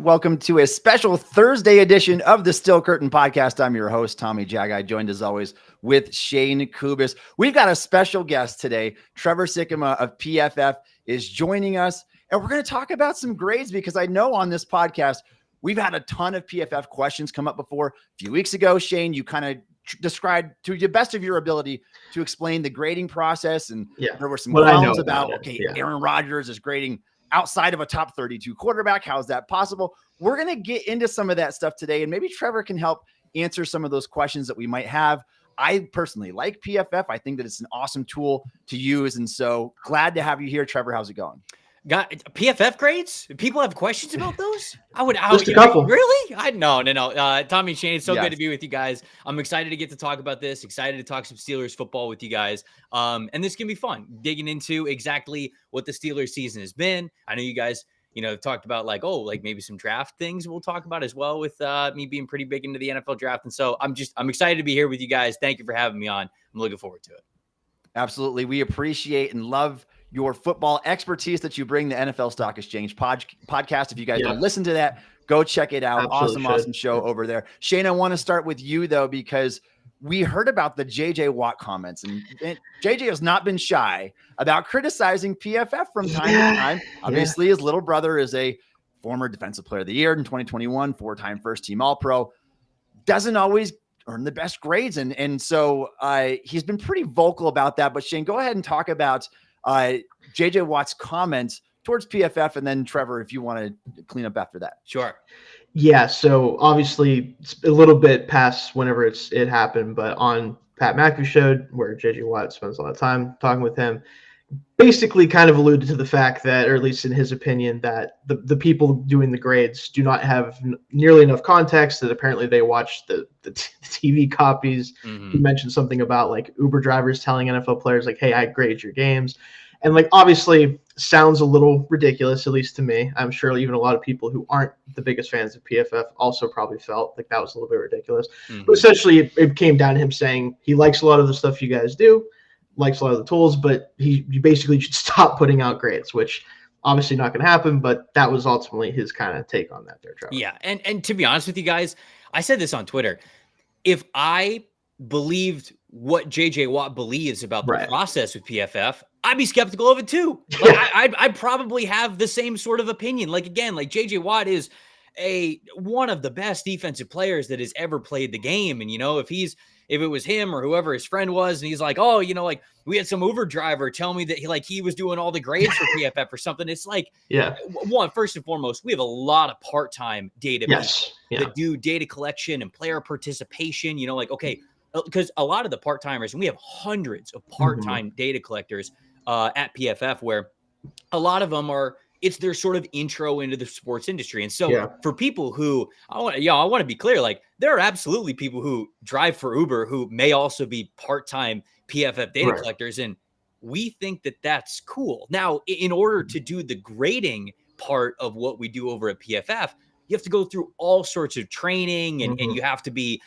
Welcome to a special Thursday edition of the Steel Curtain Podcast. I'm your host, Tommy Jaggi, joined as always with Shayne Kubas. We've got a special guest today. Trevor Sikkema of PFF is joining us, and we're going to talk about some grades because I know on this podcast, we've had a ton of PFF questions come up before. A few weeks ago, Shayne, you kind of described to the best of your ability to explain the grading process, and there were some clowns about Aaron Rodgers is grading outside of a top 32 quarterback. How is that possible? We're going to get into some of that stuff today, and maybe Trevor can help answer some of those questions that we might have. I personally like PFF. I think that it's an awesome tool to use, and so glad to have you here. Trevor, how's it going? Got PFF grades? People have questions about those? Just a couple. Really? No. Tommy and Shayne, it's so good to be with you guys. I'm excited to get to talk about this. Excited to talk some Steelers football with you guys. And this can be fun, digging into exactly what the Steelers season has been. I know you guys, have talked about maybe some draft things we'll talk about as well with me being pretty big into the NFL draft. And so I'm excited to be here with you guys. Thank you for having me on. I'm looking forward to it. Absolutely. We appreciate and love your football expertise that you bring the NFL Stock Exchange podcast. If you guys don't listen to that, go check it out. Awesome show over there. Shayne, I want to start with you though, because we heard about the JJ Watt comments, and JJ has not been shy about criticizing PFF from time to time. Obviously, his little brother is a former Defensive Player of the Year in 2021, four-time first-team All-Pro. Doesn't always earn the best grades, and so he's been pretty vocal about that. But Shayne, go ahead and talk about JJ Watt's comments towards PFF, and then Trevor, if you want to clean up after that. Sure. Yeah. So obviously it's a little bit past whenever it happened, but on Pat McAfee showed where JJ Watt spends a lot of time talking with him, basically kind of alluded to the fact that, or at least in his opinion, that the people doing the grades do not have nearly enough context, that apparently they watched the TV copies. Mm-hmm. He mentioned something about like Uber drivers telling NFL players like, hey, I grade your games. And like, obviously sounds a little ridiculous, at least to me. I'm sure even a lot of people who aren't the biggest fans of PFF also probably felt like that was a little bit ridiculous. Mm-hmm. But essentially it came down to him saying he likes a lot of the stuff you guys do, likes a lot of the tools, but you basically should stop putting out grades, which obviously not going to happen. But that was ultimately his kind of take on that there, Trevor. Yeah. And to be honest with you guys, I said this on Twitter. If I believed what JJ Watt believes about the process with PFF, I'd be skeptical of it too. Like, I'd probably have the same sort of opinion. Like, again, like JJ Watt is one of the best defensive players that has ever played the game. And, if it was him or whoever his friend was, and he's like, oh, we had some Uber driver tell me that he was doing all the grades for PFF or something. It's like, first and foremost, we have a lot of part-time data that do data collection and player participation, because a lot of the part-timers, and we have hundreds of part-time data collectors at PFF, where a lot of them it's their sort of intro into the sports industry. And so for people who, I want to be clear, like there are absolutely people who drive for Uber who may also be part-time PFF data collectors. And we think that that's cool. Now, in order to do the grading part of what we do over at PFF, you have to go through all sorts of training, and you have to be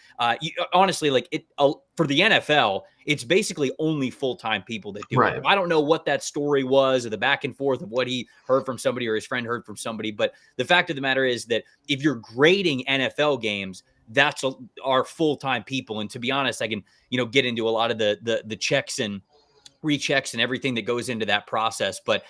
honestly, like for the NFL, it's basically only full-time people that do it. I don't know what that story was, or the back and forth of what he heard from somebody or his friend heard from somebody. But the fact of the matter is that if you're grading NFL games, that's our full-time people. And to be honest, I can, get into a lot of the checks and rechecks and everything that goes into that process. But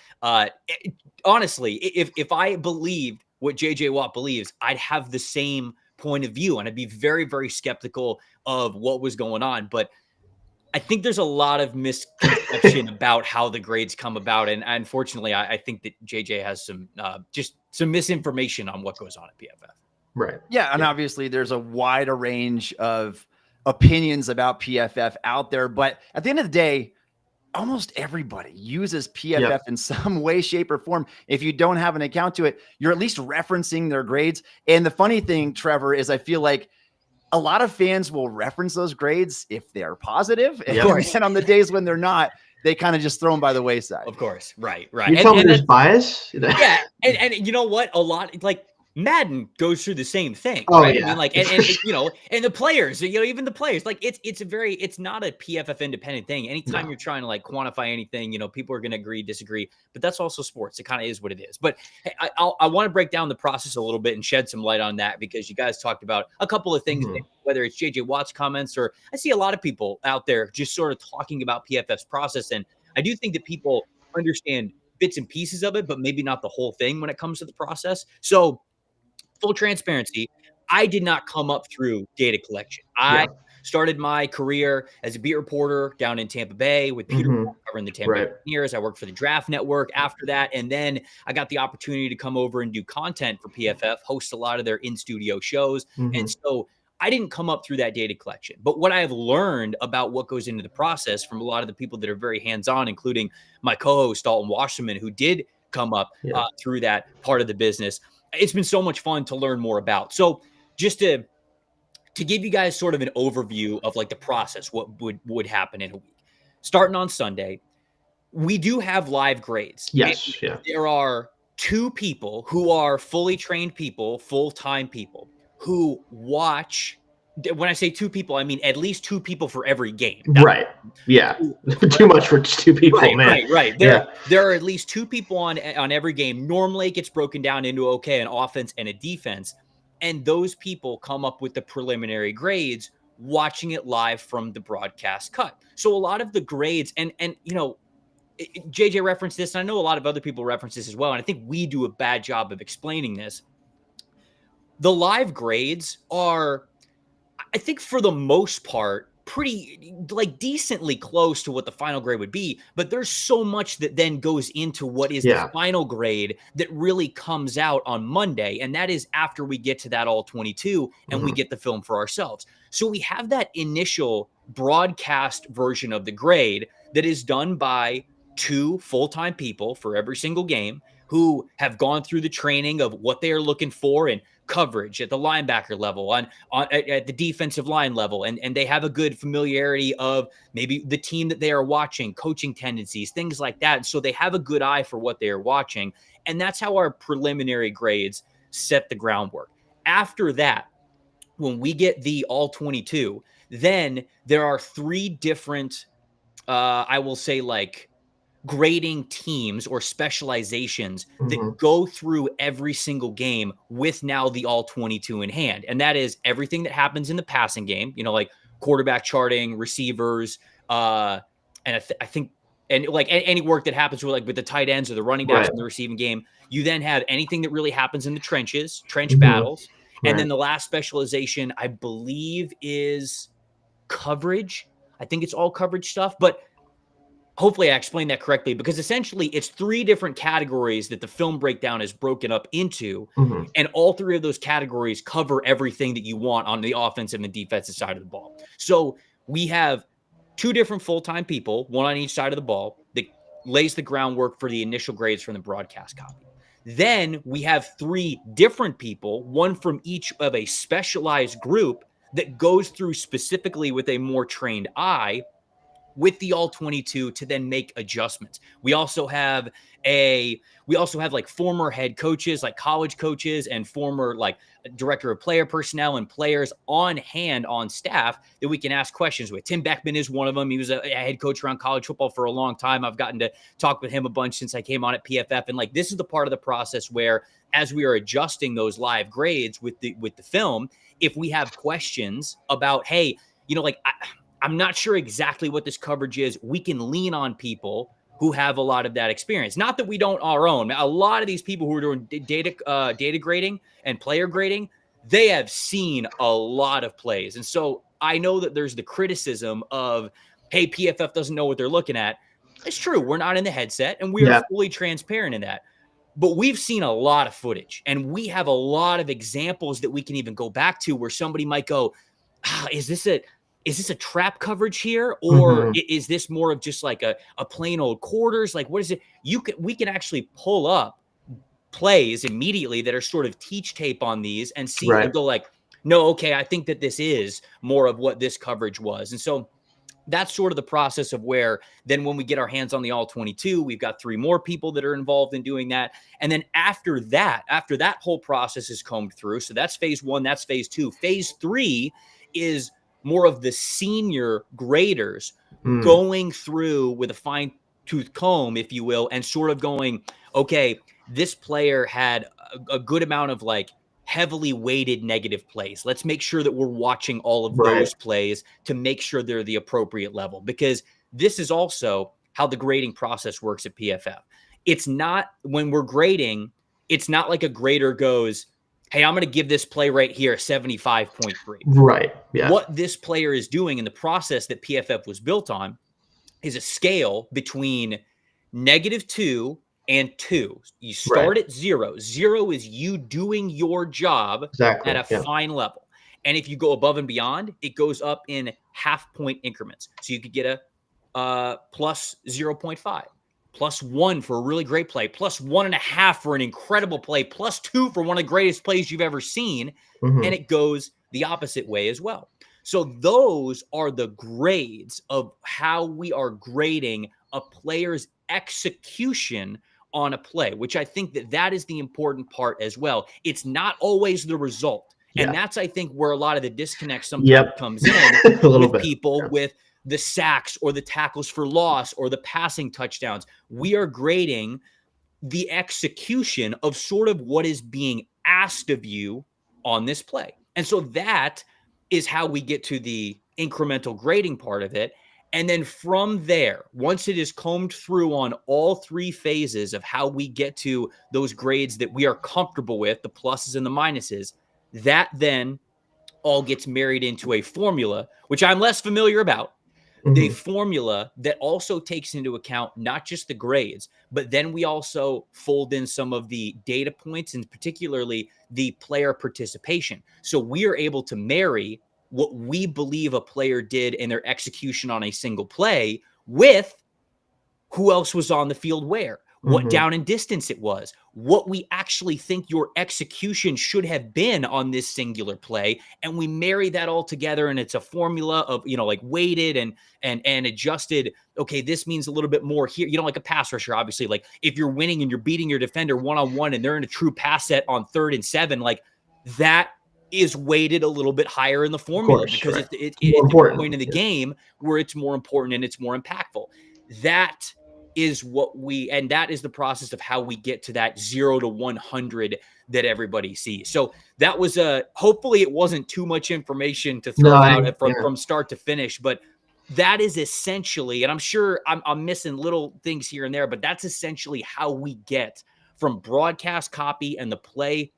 honestly, if I believed what JJ Watt believes, I'd have the same point of view, and I'd be very, very skeptical of what was going on. But I think there's a lot of misconception about how the grades come about. And unfortunately, I think that JJ has some misinformation on what goes on at PFF. Right. Yeah. And obviously there's a wider range of opinions about PFF out there, but at the end of the day, almost everybody uses PFF in some way, shape, or form. If you don't have an account to it, you're at least referencing their grades. And the funny thing, Trevor, is I feel like a lot of fans will reference those grades if they're positive. And on the days when they're not, they kind of just throw them by the wayside. Of course. Right. You tell me there's bias? Yeah. And you know what? A lot, like, Madden goes through the same thing, Oh, right? yeah. I mean, like, and you know, and the players, you know, even the players, like, it's not a PFF independent thing. Anytime you're trying to like quantify anything, you know, people are going to agree, disagree, but that's also sports. It kind of is what it is. But hey, I want to break down the process a little bit and shed some light on that, because you guys talked about a couple of things, whether it's JJ Watt's comments, or I see a lot of people out there just sort of talking about PFF's process. And I do think that people understand bits and pieces of it, but maybe not the whole thing when it comes to the process. So, full transparency, I did not come up through data collection. I started my career as a beat reporter down in Tampa Bay with Peter covering the Tampa Bay Buccaneers. I worked for the Draft Network after that. And then I got the opportunity to come over and do content for PFF, host a lot of their in-studio shows. And so I didn't come up through that data collection. But what I have learned about what goes into the process from a lot of the people that are very hands-on, including my co-host, Dalton Wasserman, who did come up through that part of the business, it's been so much fun to learn more about. So just to give you guys sort of an overview of like the process, what would happen in a week. Starting on Sunday, we do have live grades. Yes. And there are 2 people who are fully trained people, full-time people, who watch. When I say 2 people, I mean at least 2 people for every game. Right. Yeah. Too much for just 2 people, man. Right. There are at least 2 people on every game. Normally it gets broken down into, okay, an offense and a defense. And those people come up with the preliminary grades, watching it live from the broadcast cut. So a lot of the grades, and you know, JJ referenced this, and I know a lot of other people reference this as well, and I think we do a bad job of explaining this. The live grades are, I think for the most part, pretty like decently close to what the final grade would be, but there's so much that then goes into what is the final grade that really comes out on Monday. And that is after we get to that all 22 and we get the film for ourselves. So we have that initial broadcast version of the grade that is done by 2 full-time people for every single game who have gone through the training of what they are looking for and coverage at the linebacker level, at the defensive line level, and they have a good familiarity of maybe the team that they are watching, coaching tendencies, things like that. So they have a good eye for what they are watching, and that's how our preliminary grades set the groundwork. After that, when we get the all 22, then there are 3 different, I will say, like, grading teams or specializations that go through every single game with now the all 22 in hand. And that is everything that happens in the passing game, you know, like quarterback charting, receivers, and I think, and like any work that happens with the tight ends or the running backs in the receiving game. You then have anything that really happens in the trenches, trench battles. And then the last specialization, I believe, is coverage. I think it's all coverage stuff, but hopefully I explained that correctly, because essentially it's 3 different categories that the film breakdown is broken up into. And all 3 of those categories cover everything that you want on the offensive and defensive side of the ball. So we have 2 different full-time people, one on each side of the ball, that lays the groundwork for the initial grades from the broadcast copy. Then we have 3 different people, one from each of a specialized group that goes through specifically with a more trained eye with the all 22 to then make adjustments. We also have like former head coaches, like college coaches, and former like director of player personnel and players on hand on staff that we can ask questions with. Tim Beckman is one of them. He was a head coach around college football for a long time. I've gotten to talk with him a bunch since I came on at PFF. And like, this is the part of the process where, as we are adjusting those live grades with the film, if we have questions about, hey, you know, like, I'm not sure exactly what this coverage is, we can lean on people who have a lot of that experience. Not that we don't our own. A lot of these people who are doing data grading and player grading, they have seen a lot of plays. And so I know that there's the criticism of, hey, PFF doesn't know what they're looking at. It's true. We're not in the headset, and we are fully transparent in that. But we've seen a lot of footage, and we have a lot of examples that we can even go back to where somebody might go, is this a trap coverage here? Or is this more of just like a plain old quarters? Like, what is it? We can actually pull up plays immediately that are sort of teach tape on these and see and go like, no, okay, I think that this is more of what this coverage was. And so that's sort of the process of where then when we get our hands on the all 22, we've got 3 more people that are involved in doing that. And then after that whole process is combed through. So that's phase 1, that's phase 2. Phase 3 is more of the senior graders going through with a fine tooth comb, if you will, and sort of going, okay, this player had a good amount of like heavily weighted negative plays. Let's make sure that we're watching all of those plays to make sure they're the appropriate level, because this is also how the grading process works at PFF. It's not, when we're grading, it's not like a grader goes, hey, I'm going to give this play right here a 75.3. Right. Yeah. What this player is doing in the process that PFF was built on is a scale between -2 and 2. You start at 0. 0 is you doing your job at a fine level. And if you go above and beyond, it goes up in half-point increments. So you could get a plus 0.5, plus 1 for a really great play, plus 1.5 for an incredible play, plus 2 for one of the greatest plays you've ever seen. And it goes the opposite way as well. So those are the grades of how we are grading a player's execution on a play, which I think that is the important part as well. It's not always the result. And that's, I think, where a lot of the disconnect sometimes comes in with people with the sacks or the tackles for loss or the passing touchdowns. We are grading the execution of sort of what is being asked of you on this play. And so that is how we get to the incremental grading part of it. And then from there, once it is combed through on all 3 phases of how we get to those grades that we are comfortable with, the pluses and the minuses, that then all gets married into a formula, which I'm less familiar about. The formula that also takes into account not just the grades, but then we also fold in some of the data points and particularly the player participation. So we are able to marry what we believe a player did in their execution on a single play with who else was on the field where, what down and distance it was, what we actually think your execution should have been on this singular play. And we marry that all together, and it's a formula of, like weighted and adjusted. Okay, this means a little bit more here. Like a pass rusher, obviously, like if you're winning and you're beating your defender one-on-one and they're in a true pass set on 3rd and 7, like that is weighted a little bit higher in the formula because it's a point in the game where it's more important and it's more impactful. That is and that is the process of how we get to that 0 to 100 that everybody sees. So that was hopefully it wasn't too much information to throw out from start to finish, but that is essentially, and I'm sure I'm missing little things here and there, but that's essentially how we get from broadcast copy and the play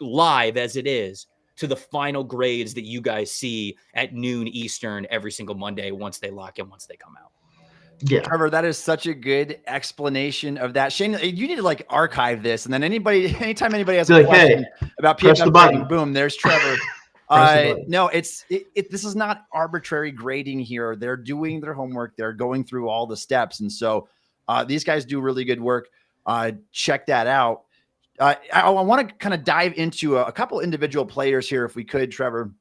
live as it is to the final grades that you guys see at noon Eastern every single Monday once they lock in, once they come out. Yeah, Trevor, that is such a good explanation of that. Shayne, you need to archive this, and then anytime anybody has a question about PFF grading, boom, there's Trevor. No, this is not arbitrary grading here. They're doing their homework. They're going through all the steps, and so these guys do really good work. Check that out. I want to kind of dive into a couple individual players here, if we could, Trevor,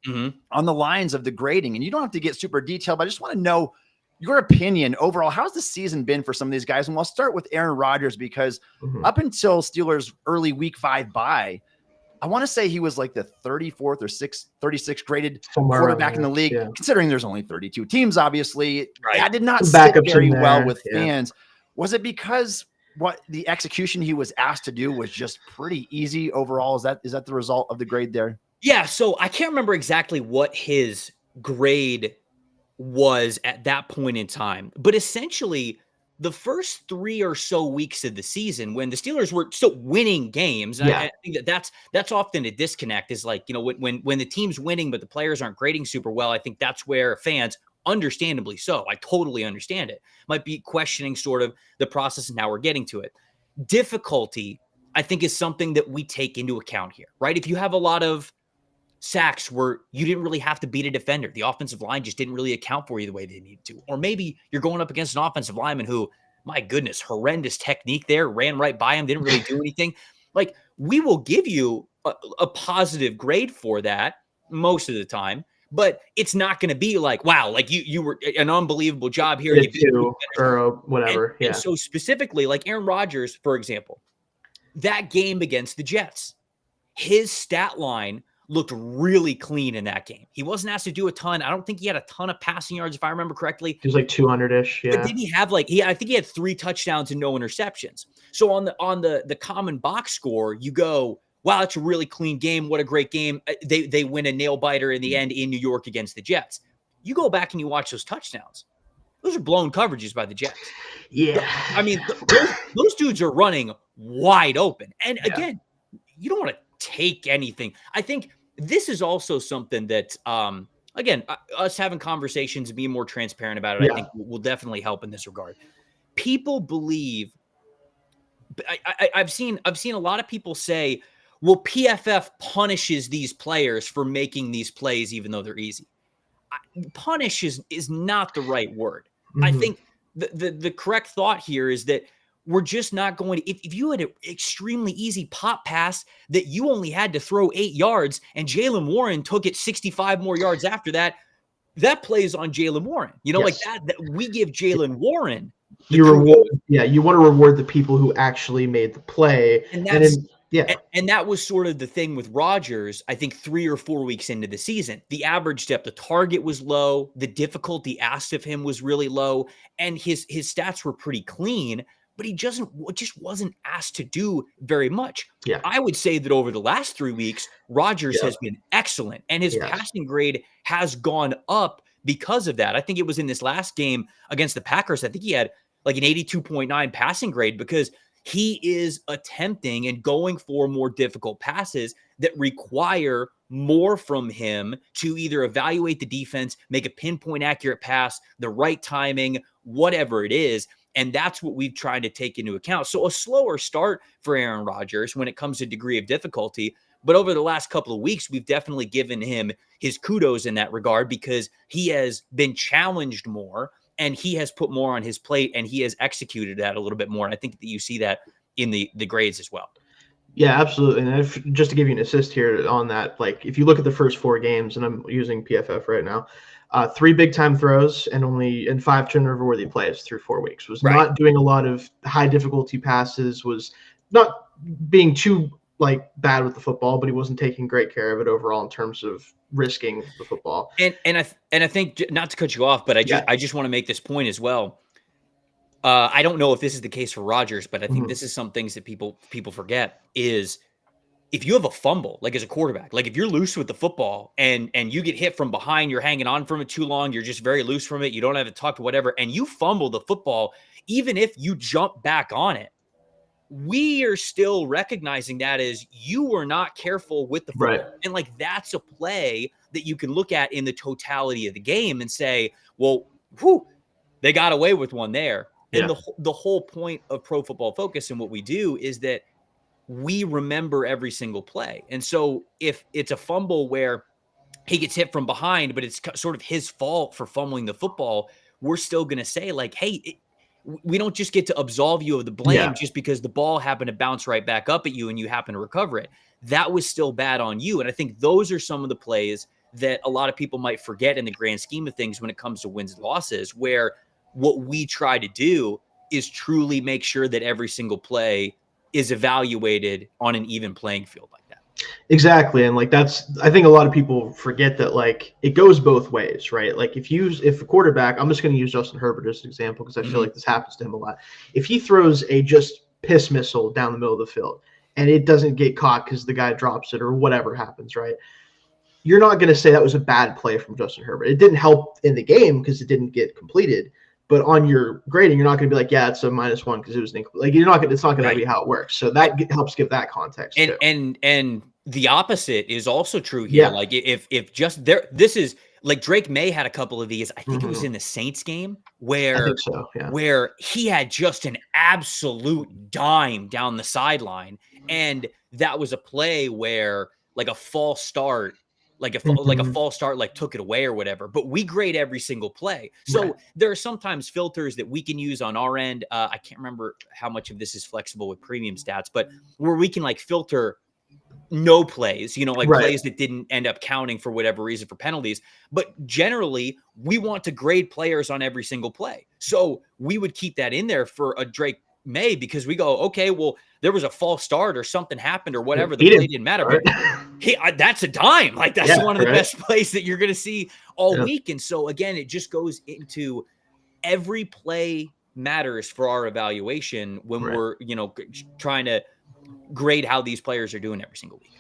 on the lines of the grading. And you don't have to get super detailed, but I just want to know your opinion overall. How's the season been for some of these guys? And we'll start with Aaron Rodgers, because up until Steelers' early week 5 bye, I want to say he was like the 34th or 36th graded quarterback in the league, considering there's only 32 teams, obviously. That did not sit very well with fans. Was it because what the execution he was asked to do was just pretty easy overall? Is that the result of the grade there? Yeah. So I can't remember exactly what his grade was at that point in time, but essentially the first 3 or so weeks of the season, when the Steelers were still winning games, I think that's often a disconnect, is like, when the team's winning but the players aren't grading super well. I think that's where fans, understandably so, I totally understand it, might be questioning sort of the process, and now we're getting to it. Difficulty, I think, is something that we take into account here, right? If you have a lot of sacks where you didn't really have to beat a defender, the offensive line just didn't really account for you the way they needed to, or maybe you're going up against an offensive lineman who, my goodness, horrendous technique there, ran right by him, didn't really do anything. Like, we will give you a positive grade for that most of the time. but it's not going to be like, wow, like you were an unbelievable job here. You beat or whatever. And so specifically, like Aaron Rodgers, for example, that game against the Jets, his stat line looked really clean in that game. He wasn't asked to do a ton. I don't think he had a ton of passing yards, if I remember correctly. He was like 200-ish. Yeah. But did he have I think he had 3 touchdowns and no interceptions. So on the common box score, you go, wow, that's a really clean game. What a great game. They win a nail biter in the end in New York against the Jets. You go back and you watch those touchdowns. Those are blown coverages by the Jets. Yeah. I mean, those dudes are running wide open. And again, you don't want to take anything. I think this is also something that, again, us having conversations and being more transparent about it, I think will definitely help in this regard. People believe, I've seen a lot of people say, well, PFF punishes these players for making these plays, even though they're easy. Punish is not the right word. I think the correct thought here is that we're just not going to, if you had an extremely easy pop pass that you only had to throw 8 yards and Jaylen Warren took it 65 more yards after that, that plays on Jaylen Warren. Like that we give Jaylen Warren. You want to reward the people who actually made the play. And that was sort of the thing with Rodgers, I think 3 or 4 weeks into the season. The average depth of target was low. The difficulty asked of him was really low. And his stats were pretty clean, but he just wasn't asked to do very much. Yeah. I would say that over the last 3 weeks, Rodgers has been excellent, and his passing grade has gone up because of that. I think it was in this last game against the Packers. I think he had like an 82.9 passing grade because he is attempting and going for more difficult passes that require more from him to either evaluate the defense, make a pinpoint accurate pass, the right timing, whatever it is. And that's what we've tried to take into account. So a slower start for Aaron Rodgers when it comes to degree of difficulty. But over the last couple of weeks, we've definitely given him his kudos in that regard because he has been challenged more and he has put more on his plate and he has executed that a little bit more. And I think that you see that in the grades as well. Yeah, absolutely. And just to give you an assist here on that, like if you look at the first 4 games, and I'm using PFF right now, 3 big time throws and 5 turnover worthy plays through 4 weeks. Was not doing a lot of high difficulty passes, was not being too bad with the football, but he wasn't taking great care of it overall in terms of risking the football. And I think, not to cut you off, but I just want to make this point as well. I don't know if this is the case for Rodgers, but I think this is some things that people forget is if you have a fumble, like as a quarterback, like if you're loose with the football and you get hit from behind, you're hanging on from it too long, you're just very loose from it, you don't have it tucked, whatever, and you fumble the football, even if you jump back on it, we are still recognizing that as you were not careful with the football. Right. And that's a play that you can look at in the totality of the game and say, well, they got away with one there. And the whole point of Pro Football Focus and what we do is that we remember every single play. And so if it's a fumble where he gets hit from behind, but it's sort of his fault for fumbling the football, we're still going to say hey, we don't just get to absolve you of the blame just because the ball happened to bounce right back up at you and you happen to recover it. That was still bad on you. And I think those are some of the plays that a lot of people might forget in the grand scheme of things when it comes to wins and losses, where what we try to do is truly make sure that every single play is evaluated on an even playing field like that. Exactly. And I think a lot of people forget that it goes both ways, right? If a quarterback, I'm just going to use Justin Herbert as an example because I feel like this happens to him a lot. If he throws a just piss missile down the middle of the field and it doesn't get caught because the guy drops it or whatever happens, right? You're not going to say that was a bad play from Justin Herbert. It didn't help in the game because it didn't get completed. But on your grading, you're not going to be like, it's a -1 because it was you're not going. It's not going to be how it works. So that helps give that context. And the opposite is also true here. Yeah. If just there, this is Drake May had a couple of these. I think it was in the Saints game where he had just an absolute dime down the sideline, and that was a play where a false start. A false start, took it away or whatever, but we grade every single play. So there are sometimes filters that we can use on our end. I can't remember how much of this is flexible with premium stats, but where we can filter no plays, like Right. plays that didn't end up counting for whatever reason for penalties. But generally, we want to grade players on every single play. So we would keep that in there for a Drake May because we go, okay, well, there was a false start or something happened or whatever. The play didn't matter. But that's a dime. Like that's one of the best plays that you're going to see all week. And so again, it just goes into every play matters for our evaluation when we're, trying to grade how these players are doing every single week.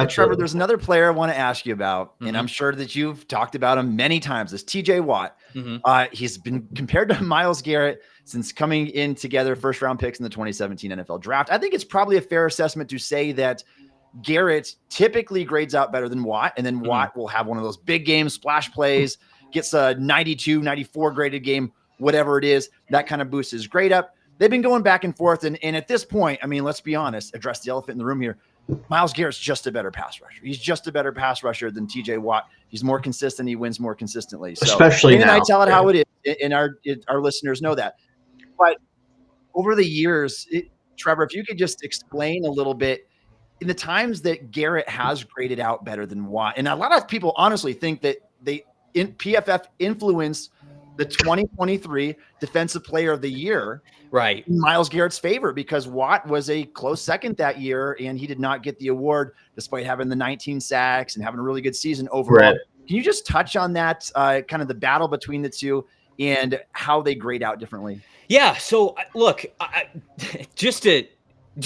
Trevor, there's another player I want to ask you about, and I'm sure that you've talked about him many times. This TJ Watt. He's been compared to Myles Garrett since coming in together, first round picks in the 2017 NFL draft. I think it's probably a fair assessment to say that Garrett typically grades out better than Watt, and then Watt will have one of those big game splash plays, gets a 92, 94 graded game, whatever it is, that kind of boosts his grade up. They've been going back and forth. And at this point, I mean, let's be honest, address the elephant in the room here. Myles Garrett's just a better pass rusher. He's just a better pass rusher than TJ Watt. He's more consistent. He wins more consistently. So, especially now. And I tell it how it is, and our listeners know that. But over the years, Trevor, if you could just explain a little bit in the times that Garrett has graded out better than Watt, and a lot of people honestly think that PFF influenced the 2023 Defensive Player of the Year, right, in Myles Garrett's favor, because Watt was a close second that year, and he did not get the award despite having the 19 sacks and having a really good season overall. Right. Can you just touch on that, kind of the battle between the two and how they grade out differently? Yeah. So look, just to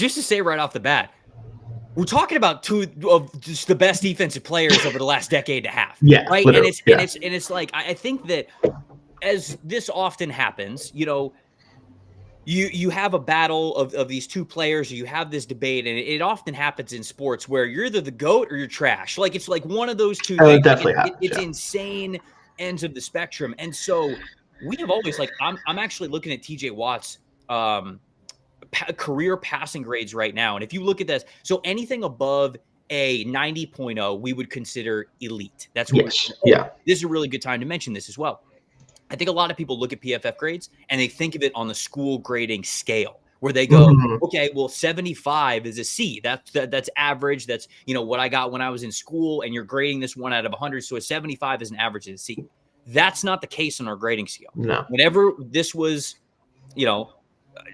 say right off the bat, we're talking about two of just the best defensive players over the last decade and a half. Yeah. Right. And it's like, I think that as this often happens, you have a battle of these two players, or you have this debate, and it often happens in sports where you're either the GOAT or you're trash. Like it's like one of those two things. It's insane ends of the spectrum. And so we have always I'm actually looking at TJ Watt's career passing grades right now. And if you look at this, so anything above a 90.0, we would consider elite. That's what this is a really good time to mention this as well. I think a lot of people look at PFF grades and they think of it on the school grading scale where they go, okay, well, 75 is a C. That's average. That's, what I got when I was in school, and you're grading this 1 out of 100. So a 75 is an average of a C. That's not the case on our grading scale. No. Whenever this was,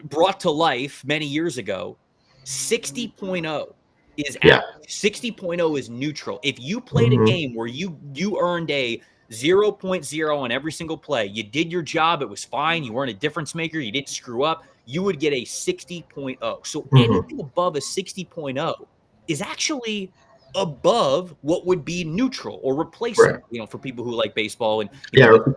brought to life many years ago, 60.0 is average. 60.0 is neutral. If you played a game where you earned a 0.0 on every single play, you did your job, it was fine, you weren't a difference maker, you didn't screw up, you would get a 60.0. So anything above a 60.0 is actually above what would be neutral or replacement, for people who like baseball and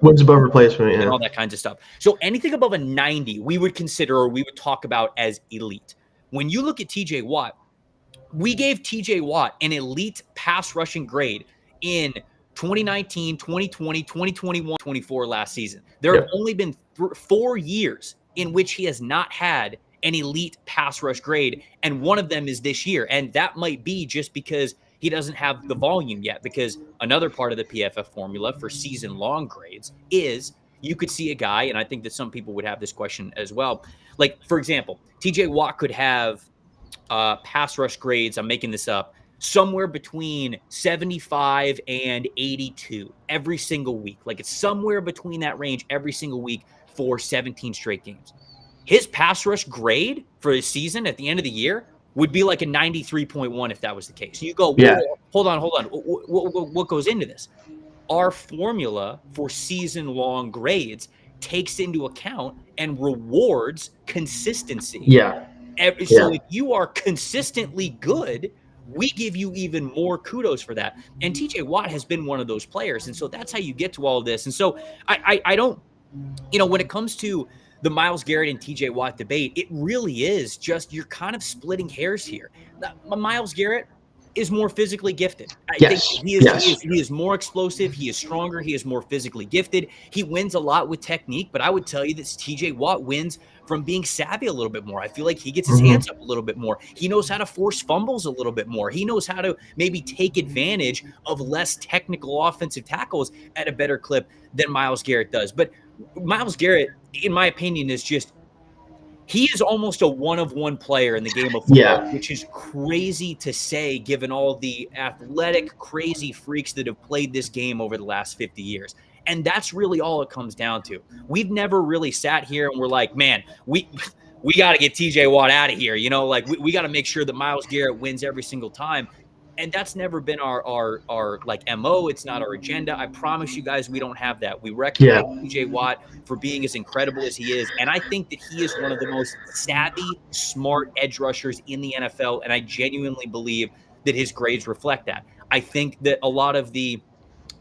wins above replacement and all that kinds of stuff. So anything above a 90 we would consider, or we would talk about as elite. When you look at TJ Watt, we gave TJ Watt an elite pass rushing grade in 2019, 2020, 2021, 24 last season. There have only been 4 years in which he has not had an elite pass rush grade, and one of them is this year. And that might be just because he doesn't have the volume yet, because another part of the PFF formula for season-long grades is you could see a guy, and I think that some people would have this question as well. Like, for example, TJ Watt could have pass rush grades, I'm making this up, somewhere between 75 and 82 every single week. Like it's somewhere between that range every single week for 17 straight games. His pass rush grade for his season at the end of the year would be like a 93.1 if that was the case. You go, hold on. What goes into this? Our formula for season-long grades takes into account and rewards consistency. So if you are consistently good, we give you even more kudos for that. And TJ Watt has been one of those players. And so that's how you get to all of this. And so I don't, when it comes to the Myles Garrett and TJ Watt debate, it really is just, you're kind of splitting hairs here. Myles Garrett is more physically gifted. I think he is more explosive. He is stronger. He is more physically gifted. He wins a lot with technique, but I would tell you that TJ Watt wins from being savvy a little bit more. I feel like he gets his hands up a little bit more. He knows how to force fumbles a little bit more. He knows how to maybe take advantage of less technical offensive tackles at a better clip than Myles Garrett does. But Myles Garrett, in my opinion, is just he is almost a one-of-one player in the game of football, which is crazy to say given all the athletic, crazy freaks that have played this game over the last 50 years. And that's really all it comes down to. We've never really sat here and we're like, man, we got to get TJ Watt out of here. You know, like we got to make sure that Myles Garrett wins every single time. And that's never been our like MO. It's not our agenda. I promise you guys, we don't have that. We recognize TJ Watt for being as incredible as he is. And I think that he is one of the most savvy, smart edge rushers in the NFL. And I genuinely believe that his grades reflect that. I think that a lot of the,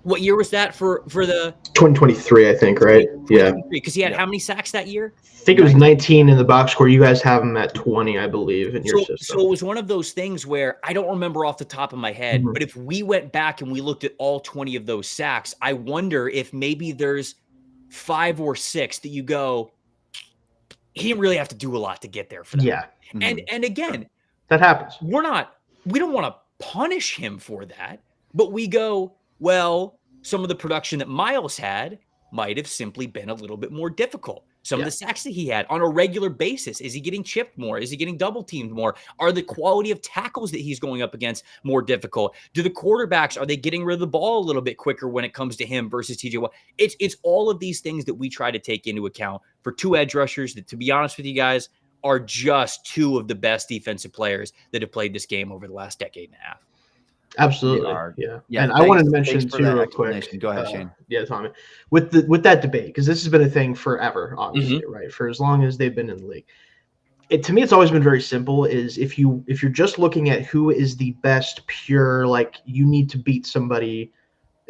what year was that for the 2023, I think, right? Yeah. Because he had how many sacks that year? I think it was 19 in the box score. You guys have him at 20, I believe, in your system. So it was one of those things where I don't remember off the top of my head, but if we went back and we looked at all 20 of those sacks, I wonder if maybe there's 5 or 6 that you go, he didn't really have to do a lot to get there for that. Yeah. And again, that happens. We don't want to punish him for that, but we go, well, some of the production that Myles had might have simply been a little bit more difficult. Some of the sacks that he had on a regular basis, is he getting chipped more? Is he getting double teamed more? Are the quality of tackles that he's going up against more difficult? Do the quarterbacks, are they getting rid of the ball a little bit quicker when it comes to him versus TJ Watt? It's all of these things that we try to take into account for 2 edge rushers that, to be honest with you guys, are just 2 of the best defensive players that have played this game over the last decade and a half. Absolutely. Yeah. And I wanted to mention too real quick. Go ahead, Shayne. Yeah, Tommy. With that debate, because this has been a thing forever, obviously, right? For as long as they've been in the league. To me, it's always been very simple, is if you're just looking at who is the best pure, like you need to beat somebody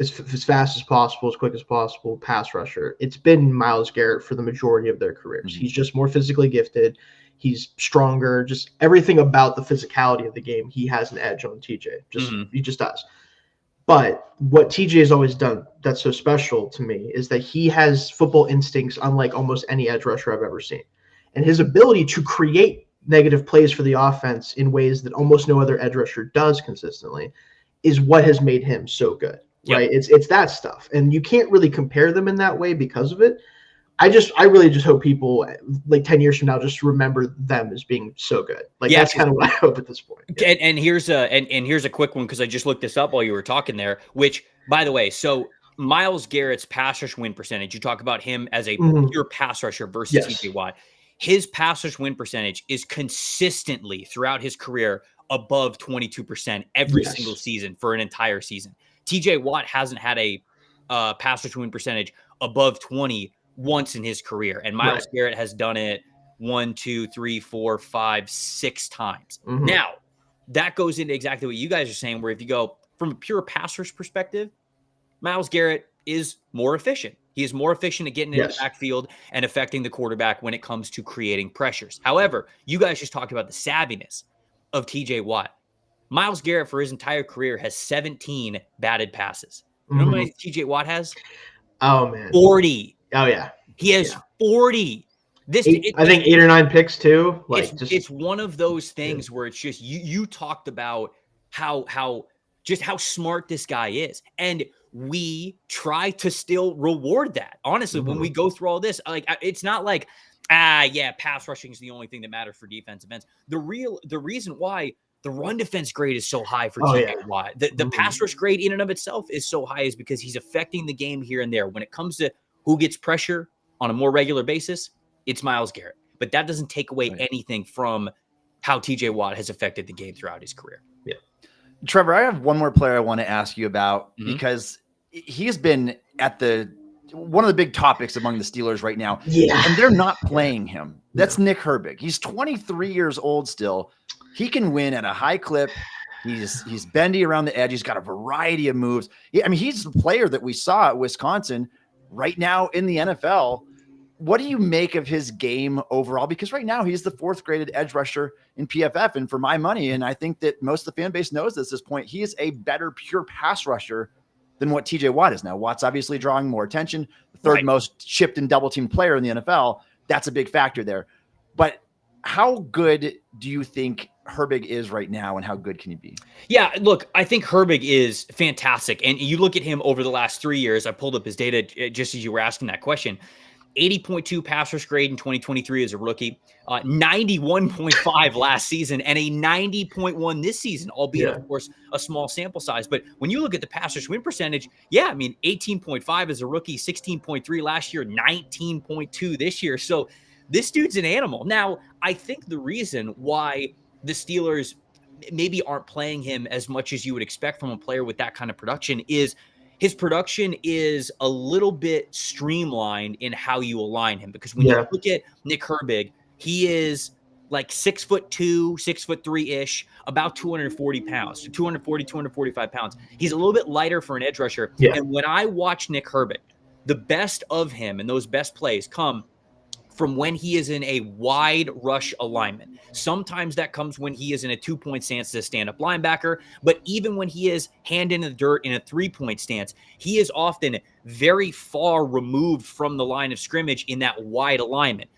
as fast as possible, as quick as possible, pass rusher, it's been Myles Garrett for the majority of their careers. He's just more physically gifted. He's stronger, just everything about the physicality of the game. He has an edge on TJ. He just does. But what TJ has always done that's so special to me is that he has football instincts unlike almost any edge rusher I've ever seen. And his ability to create negative plays for the offense in ways that almost no other edge rusher does consistently is what has made him so good. Right? It's that stuff. And you can't really compare them in that way because of it. I really just hope people like 10 years from now just remember them as being so good. Like that's kind of what I hope at this point. Yeah. And here's a quick one, because I just looked this up while you were talking there, which, by the way, so Myles Garrett's pass rush win percentage, you talk about him as a pure pass rusher versus TJ Watt. His pass rush win percentage is consistently throughout his career above 22% every single season for an entire season. TJ Watt hasn't had a pass rush win percentage above 20 once in his career, and Myles Garrett has done it 1, 2, 3, 4, 5, 6 times. Now, that goes into exactly what you guys are saying, where if you go from a pure pass rush perspective, Myles Garrett is more efficient. He is more efficient at getting in the backfield and affecting the quarterback when it comes to creating pressures. However, you guys just talked about the savviness of TJ Watt. Myles Garrett, for his entire career, has 17 batted passes. You know how many TJ Watt has? Oh, man. 40. Oh, yeah. He has 40. I think 8 or 9 picks too. Like it's one of those things where it's just you talked about how smart this guy is, and we try to still reward that. Honestly, when we go through all this, like it's not like pass rushing is the only thing that matters for defensive ends. The reason why the run defense grade is so high for TJ Watt, the pass rush grade in and of itself is so high, is because he's affecting the game here and there. When it comes to who gets pressure on a more regular basis, it's Myles Garrett. But that doesn't take away anything from how TJ Watt has affected the game throughout his career. Yeah. Trevor, I have one more player I want to ask you about because he's been at one of the big topics among the Steelers right now. Yeah. And they're not playing him. That's Nick Herbig. He's 23 years old still. He can win at a high clip. He's bendy around the edge. He's got a variety of moves. I mean, he's the player that we saw at Wisconsin. Right now in the NFL, what do you make of his game overall? Because right now he's the 4th graded edge rusher in PFF. And for my money, and I think that most of the fan base knows this at this point, he is a better pure pass rusher than what TJ Watt is now. Watt's obviously drawing more attention, the 3rd most chipped and double team player in the NFL. That's a big factor there. But how good do you think Herbig is right now, and how good can he be? Yeah, look, I think Herbig is fantastic. And you look at him over the last 3 years, I pulled up his data just as you were asking that question. 80.2 pass rush grade in 2023 as a rookie, 91.5 last season, and a 90.1 this season, albeit, of course, a small sample size. But when you look at the pass rush win percentage, 18.5 as a rookie, 16.3 last year, 19.2 this year. So this dude's an animal. Now, I think the reason why the Steelers maybe aren't playing him as much as you would expect from a player with that kind of production is his production is a little bit streamlined in how you align him. Because when you look at Nick Herbig, he is like 6'2", 6'3" about 240 pounds, 240, 245 pounds. He's a little bit lighter for an edge rusher. Yeah. And when I watch Nick Herbig, the best of him and those best plays come from when he is in a wide rush alignment. Sometimes that comes when he is in a 2-point stance as a stand-up linebacker, but even when he is hand in the dirt in a 3-point stance, he is often very far removed from the line of scrimmage in that wide alignment.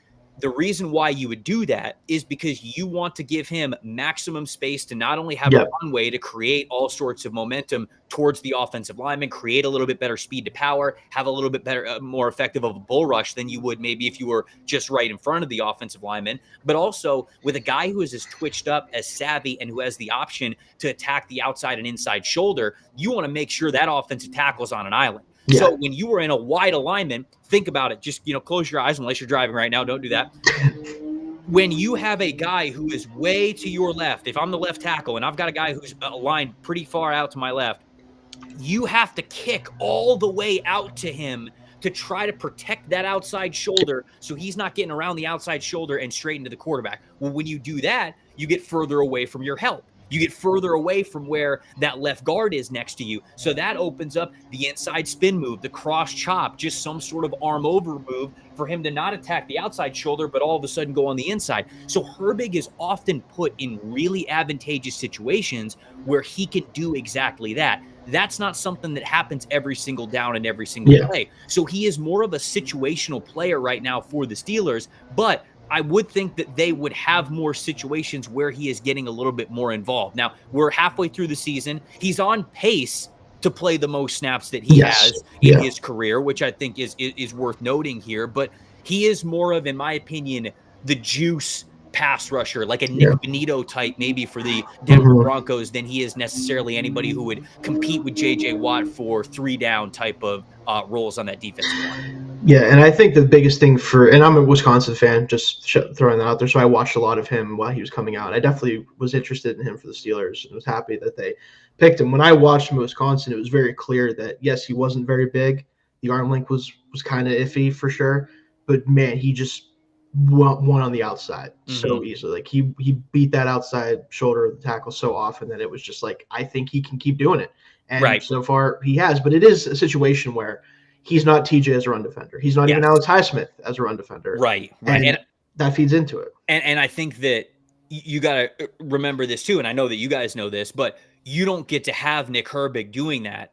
The reason why you would do that is because you want to give him maximum space to not only have a runway to create all sorts of momentum towards the offensive lineman, create a little bit better speed to power, have a little bit better, more effective of a bull rush than you would maybe if you were just right in front of the offensive lineman, but also with a guy who is as twitched up, as savvy, and who has the option to attack the outside and inside shoulder, you want to make sure that offensive tackle is on an island. Yeah. So when you were in a wide alignment, think about it. Just, close your eyes unless you're driving right now. Don't do that. When you have a guy who is way to your left, if I'm the left tackle and I've got a guy who's aligned pretty far out to my left, you have to kick all the way out to him to try to protect that outside shoulder so he's not getting around the outside shoulder and straight into the quarterback. Well, when you do that, you get further away from your help. You get further away from where that left guard is next to you. So that opens up the inside spin move, the cross chop, just some sort of arm over move for him to not attack the outside shoulder, but all of a sudden go on the inside. So Herbig is often put in really advantageous situations where he can do exactly that. That's not something that happens every single down and every single play. So he is more of a situational player right now for the Steelers, but I would think that they would have more situations where he is getting a little bit more involved. Now, we're halfway through the season. He's on pace to play the most snaps that he has in his career, which I think is worth noting here. But he is more of, in my opinion, the juice pass rusher, like a Nick Benito type, maybe for the Denver Broncos, than he is necessarily anybody who would compete with J.J. Watt for 3-down type of roles on that defensive line. Yeah, and I think the biggest thing and I'm a Wisconsin fan, just throwing that out there, so I watched a lot of him while he was coming out. I definitely was interested in him for the Steelers and was happy that they picked him. When I watched him in Wisconsin, it was very clear that, yes, he wasn't very big. The arm length was kind of iffy for sure, but, man, he just won on the outside so easily. Like he beat that outside shoulder of the tackle so often that it was just like, I think he can keep doing it. And so far he has, but it is a situation where he's not TJ as a run defender. He's not even Alex Highsmith as a run defender. Right. And that feeds into it. And I think that you got to remember this too. And I know that you guys know this, but you don't get to have Nick Herbig doing that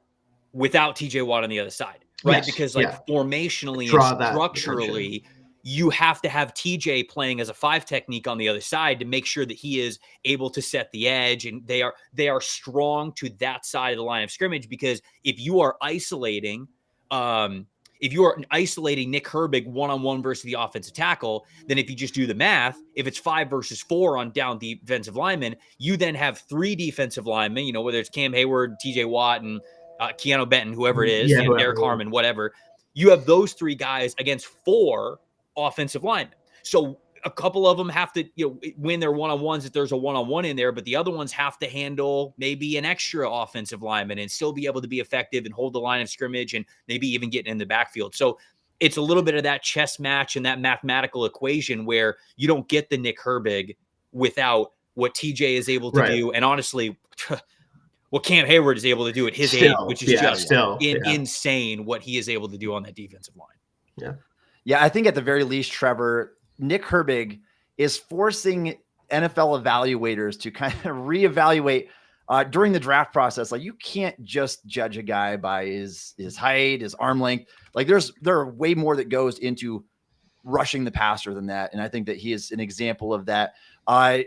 without TJ Watt on the other side. Right. Yes. Because formationally and structurally, you have to have TJ playing as a 5 technique on the other side to make sure that he is able to set the edge, and they are strong to that side of the line of scrimmage. Because if you are isolating Nick Herbig one-on-one versus the offensive tackle, then if you just do the math, if it's 5 versus 4 on down defensive linemen, you then have 3 defensive linemen, whether it's Cam Hayward, TJ Watt, and Keanu Benton, whoever it is, Derek Harmon, whatever. You have those 3 guys against 4 offensive linemen. So a couple of them have to, win their one-on-ones if there's a one-on-one in there, but the other ones have to handle maybe an extra offensive lineman and still be able to be effective and hold the line of scrimmage and maybe even get in the backfield. So it's a little bit of that chess match and that mathematical equation where you don't get the Nick Herbig without what TJ is able to do. And honestly, what Cam Hayward is able to do at his age, which is just insane what he is able to do on that defensive line. Yeah, I think at the very least, Trevor, Nick Herbig is forcing NFL evaluators to kind of reevaluate during the draft process. Like, you can't just judge a guy by his height, his arm length. Like, there are way more that goes into rushing the passer than that. And I think that he is an example of that.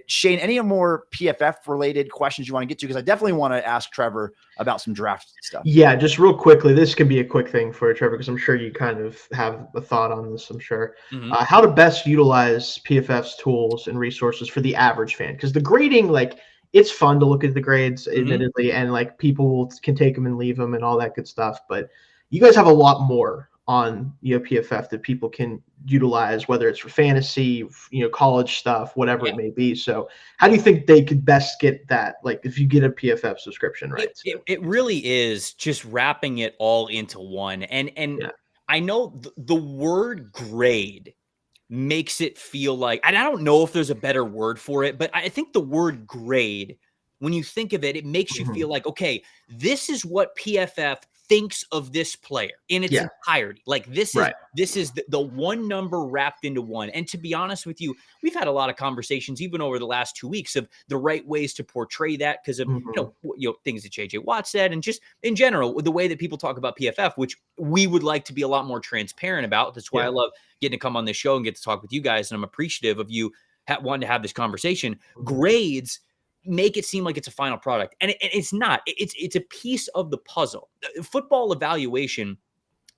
Shayne, any more PFF related questions you want to get to? Because I definitely want to ask Trevor about some draft stuff. Yeah, just real quickly, this can be a quick thing for Trevor, because I'm sure you kind of have a thought on this, I'm sure. How to best utilize PFF's tools and resources for the average fan. Because the grading, like, it's fun to look at the grades, admittedly, and like people can take them and leave them and all that good stuff. But you guys have a lot more on PFF that people can utilize, whether it's for fantasy, college stuff, whatever it may be. So how do you think they could best get that? Like, if you get a PFF subscription, right? It really is just wrapping it all into one. And I know the word grade makes it feel like, and I don't know if there's a better word for it, but I think the word grade, when you think of it, it makes you feel like, okay, this is what PFF thinks of this player in its entirety. Like, this is the one number wrapped into one. And to be honest with you, we've had a lot of conversations even over the last 2 weeks of the right ways to portray that, because of things that JJ Watt said, and just in general the way that people talk about PFF, which we would like to be a lot more transparent about. That's why I love getting to come on this show and get to talk with you guys, and I'm appreciative of you wanting to have this conversation. Grades make it seem like it's a final product, and it's not. It's a piece of the puzzle. Football evaluation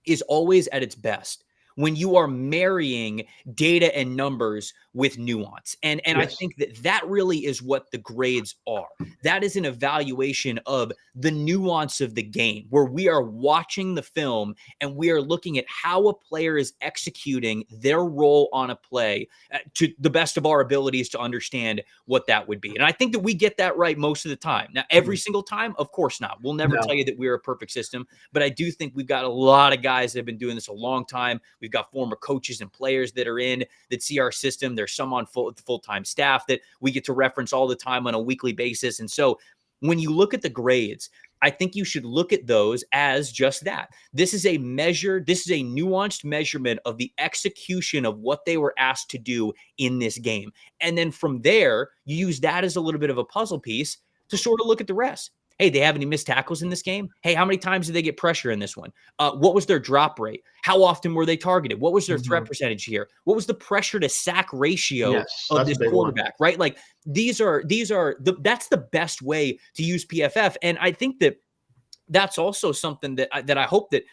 is always at its best when you are marrying data and numbers with nuance. And I think that really is what the grades are. That is an evaluation of the nuance of the game, where we are watching the film and we are looking at how a player is executing their role on a play to the best of our abilities to understand what that would be. And I think that we get that right most of the time. Now, every single time, of course not. We'll never tell you that we're a perfect system, but I do think we've got a lot of guys that have been doing this a long time. We've got former coaches and players that are in that see our system. There's some on full-time staff that we get to reference all the time on a weekly basis. And so when you look at the grades, I think you should look at those as just that. This is a measure. This is a nuanced measurement of the execution of what they were asked to do in this game. And then from there, you use that as a little bit of a puzzle piece to sort of look at the rest. Hey, they have any missed tackles in this game? Hey, how many times did they get pressure in this one? What was their drop rate? How often were they targeted? What was their threat percentage here? What was the pressure to sack ratio of this quarterback, right? Like, that's the best way to use PFF. And I think that's also something that I hope that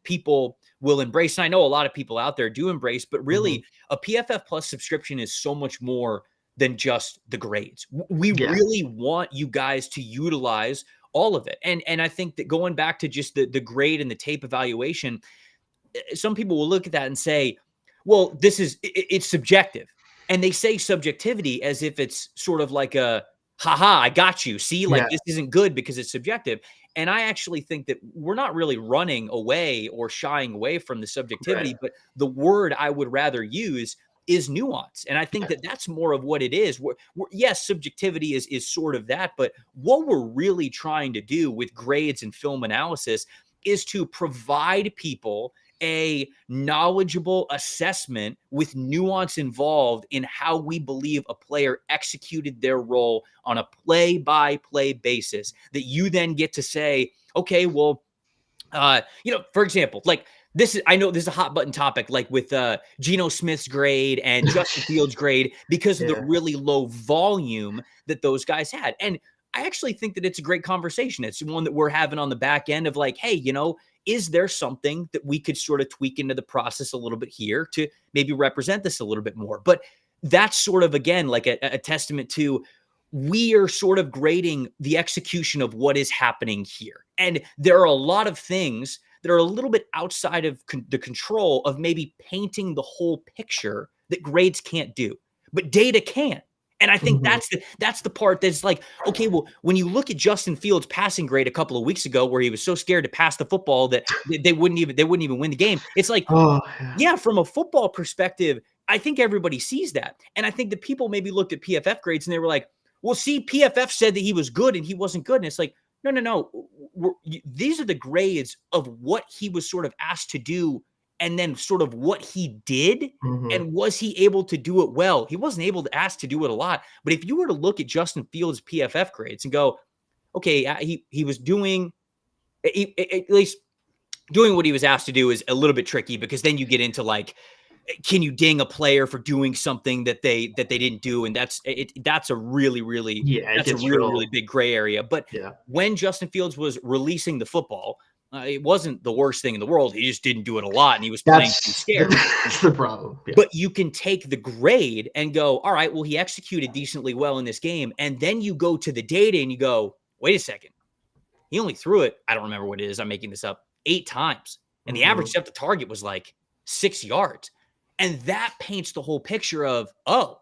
people will embrace. And I know a lot of people out there do embrace, but really a PFF Plus subscription is so much more than just the grades. We really want you guys to utilize all of it. And I think that going back to just the grade and the tape evaluation, some people will look at that and say, well, it's subjective. And they say subjectivity as if it's sort of like a, haha, I got you. See, like this isn't good because it's subjective. And I actually think that we're not really running away or shying away from the subjectivity, but the word I would rather use is nuance. And I think that that's more of what it is. Yes, subjectivity is sort of that, but what we're really trying to do with grades and film analysis is to provide people a knowledgeable assessment with nuance involved in how we believe a player executed their role on a play-by-play basis, that you then get to say, okay, well, for example, like, I know this is a hot button topic, like with Geno Smith's grade and Justin Fields' grade, because of the really low volume that those guys had. And I actually think that it's a great conversation. It's one that we're having on the back end of like, hey, is there something that we could sort of tweak into the process a little bit here to maybe represent this a little bit more? But that's sort of, again, like a testament to, we are sort of grading the execution of what is happening here. And there are a lot of things that are a little bit outside of the control of maybe painting the whole picture that grades can't do, but data can. And I think that's the part that's like, okay, well, when you look at Justin Fields' passing grade a couple of weeks ago, where he was so scared to pass the football that they wouldn't even win the game. It's like, from a football perspective, I think everybody sees that. And I think that people maybe looked at PFF grades and they were like, well, see, PFF said that he was good and he wasn't good. And it's like, no. These are the grades of what he was sort of asked to do, and then sort of what he did, and was he able to do it well? He wasn't able to ask to do it a lot. But if you were to look at Justin Fields' PFF grades and go, okay, he was doing, at least doing what he was asked to do is a little bit tricky, because then you get into like can you ding a player for doing something that they didn't do? And that's a really big gray area. But when Justin Fields was releasing the football, it wasn't the worst thing in the world. He just didn't do it a lot, and he was playing too scared. That's the problem. Yeah. But you can take the grade and go, all right, well, he executed decently well in this game. And then you go to the data and you go, wait a second. He only threw it, I don't remember what it is, I'm making this up, 8 times. And the average depth of target was like 6 yards. And that paints the whole picture of, oh,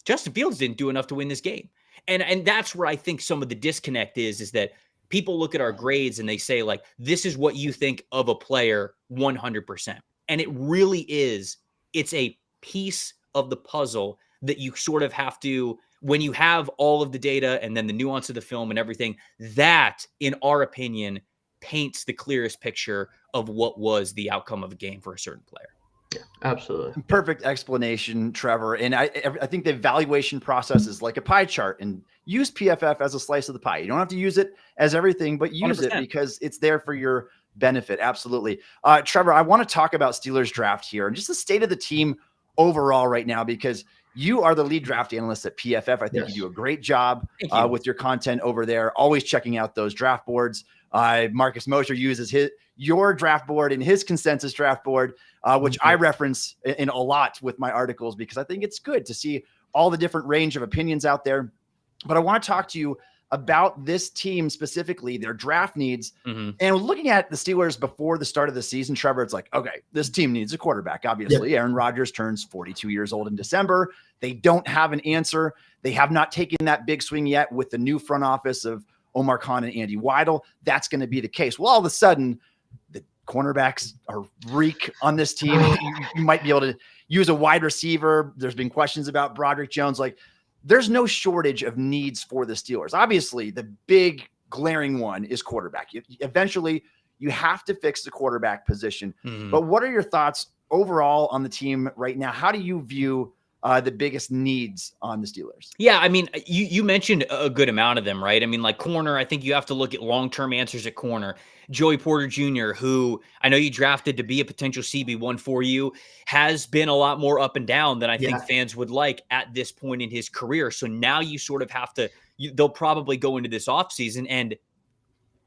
Justin Fields didn't do enough to win this game. And that's where I think some of the disconnect is that people look at our grades and they say, like, this is what you think of a player 100%. And it really is, it's a piece of the puzzle that you sort of have to, when you have all of the data and then the nuance of the film and everything, that, in our opinion, paints the clearest picture of what was the outcome of a game for a certain player. Yeah, absolutely. Perfect explanation, Trevor. And I think the evaluation process is like a pie chart, and use PFF as a slice of the pie. You don't have to use it as everything, but use 100%. It because it's there for your benefit. Absolutely. Trevor, I want to talk about Steelers draft here and just the state of the team overall right now, because you are the lead draft analyst at PFF. I think you do a great job with your content over there, always checking out those draft boards. Marcus Mosher uses your draft board and his consensus draft board, which I reference in a lot with my articles, because I think it's good to see all the different range of opinions out there. But I want to talk to you about this team specifically, their draft needs. And looking at the Steelers before the start of the season, Trevor, it's like, okay, this team needs a quarterback. Obviously, Aaron Rodgers turns 42 years old in December. They don't have an answer. They have not taken that big swing yet with the new front office of Omar Khan and Andy Weidel. That's going to be the case. Well, all of a sudden, the cornerbacks are reek on this team. You might be able to use a wide receiver. There's been questions about Broderick Jones. Like, there's no shortage of needs for the Steelers. Obviously, the big glaring one is quarterback. Eventually, you have to fix the quarterback position. But what are your thoughts overall on the team right now? How do you view the biggest needs on the Steelers? Yeah, I mean, you mentioned a good amount of them, right? I mean, like corner, I think you have to look at long-term answers at corner. Joey Porter Jr., who I know you drafted to be a potential CB1 for you, has been a lot more up and down than I think fans would like at this point in his career. So now you sort of have to, they'll probably go into this offseason. And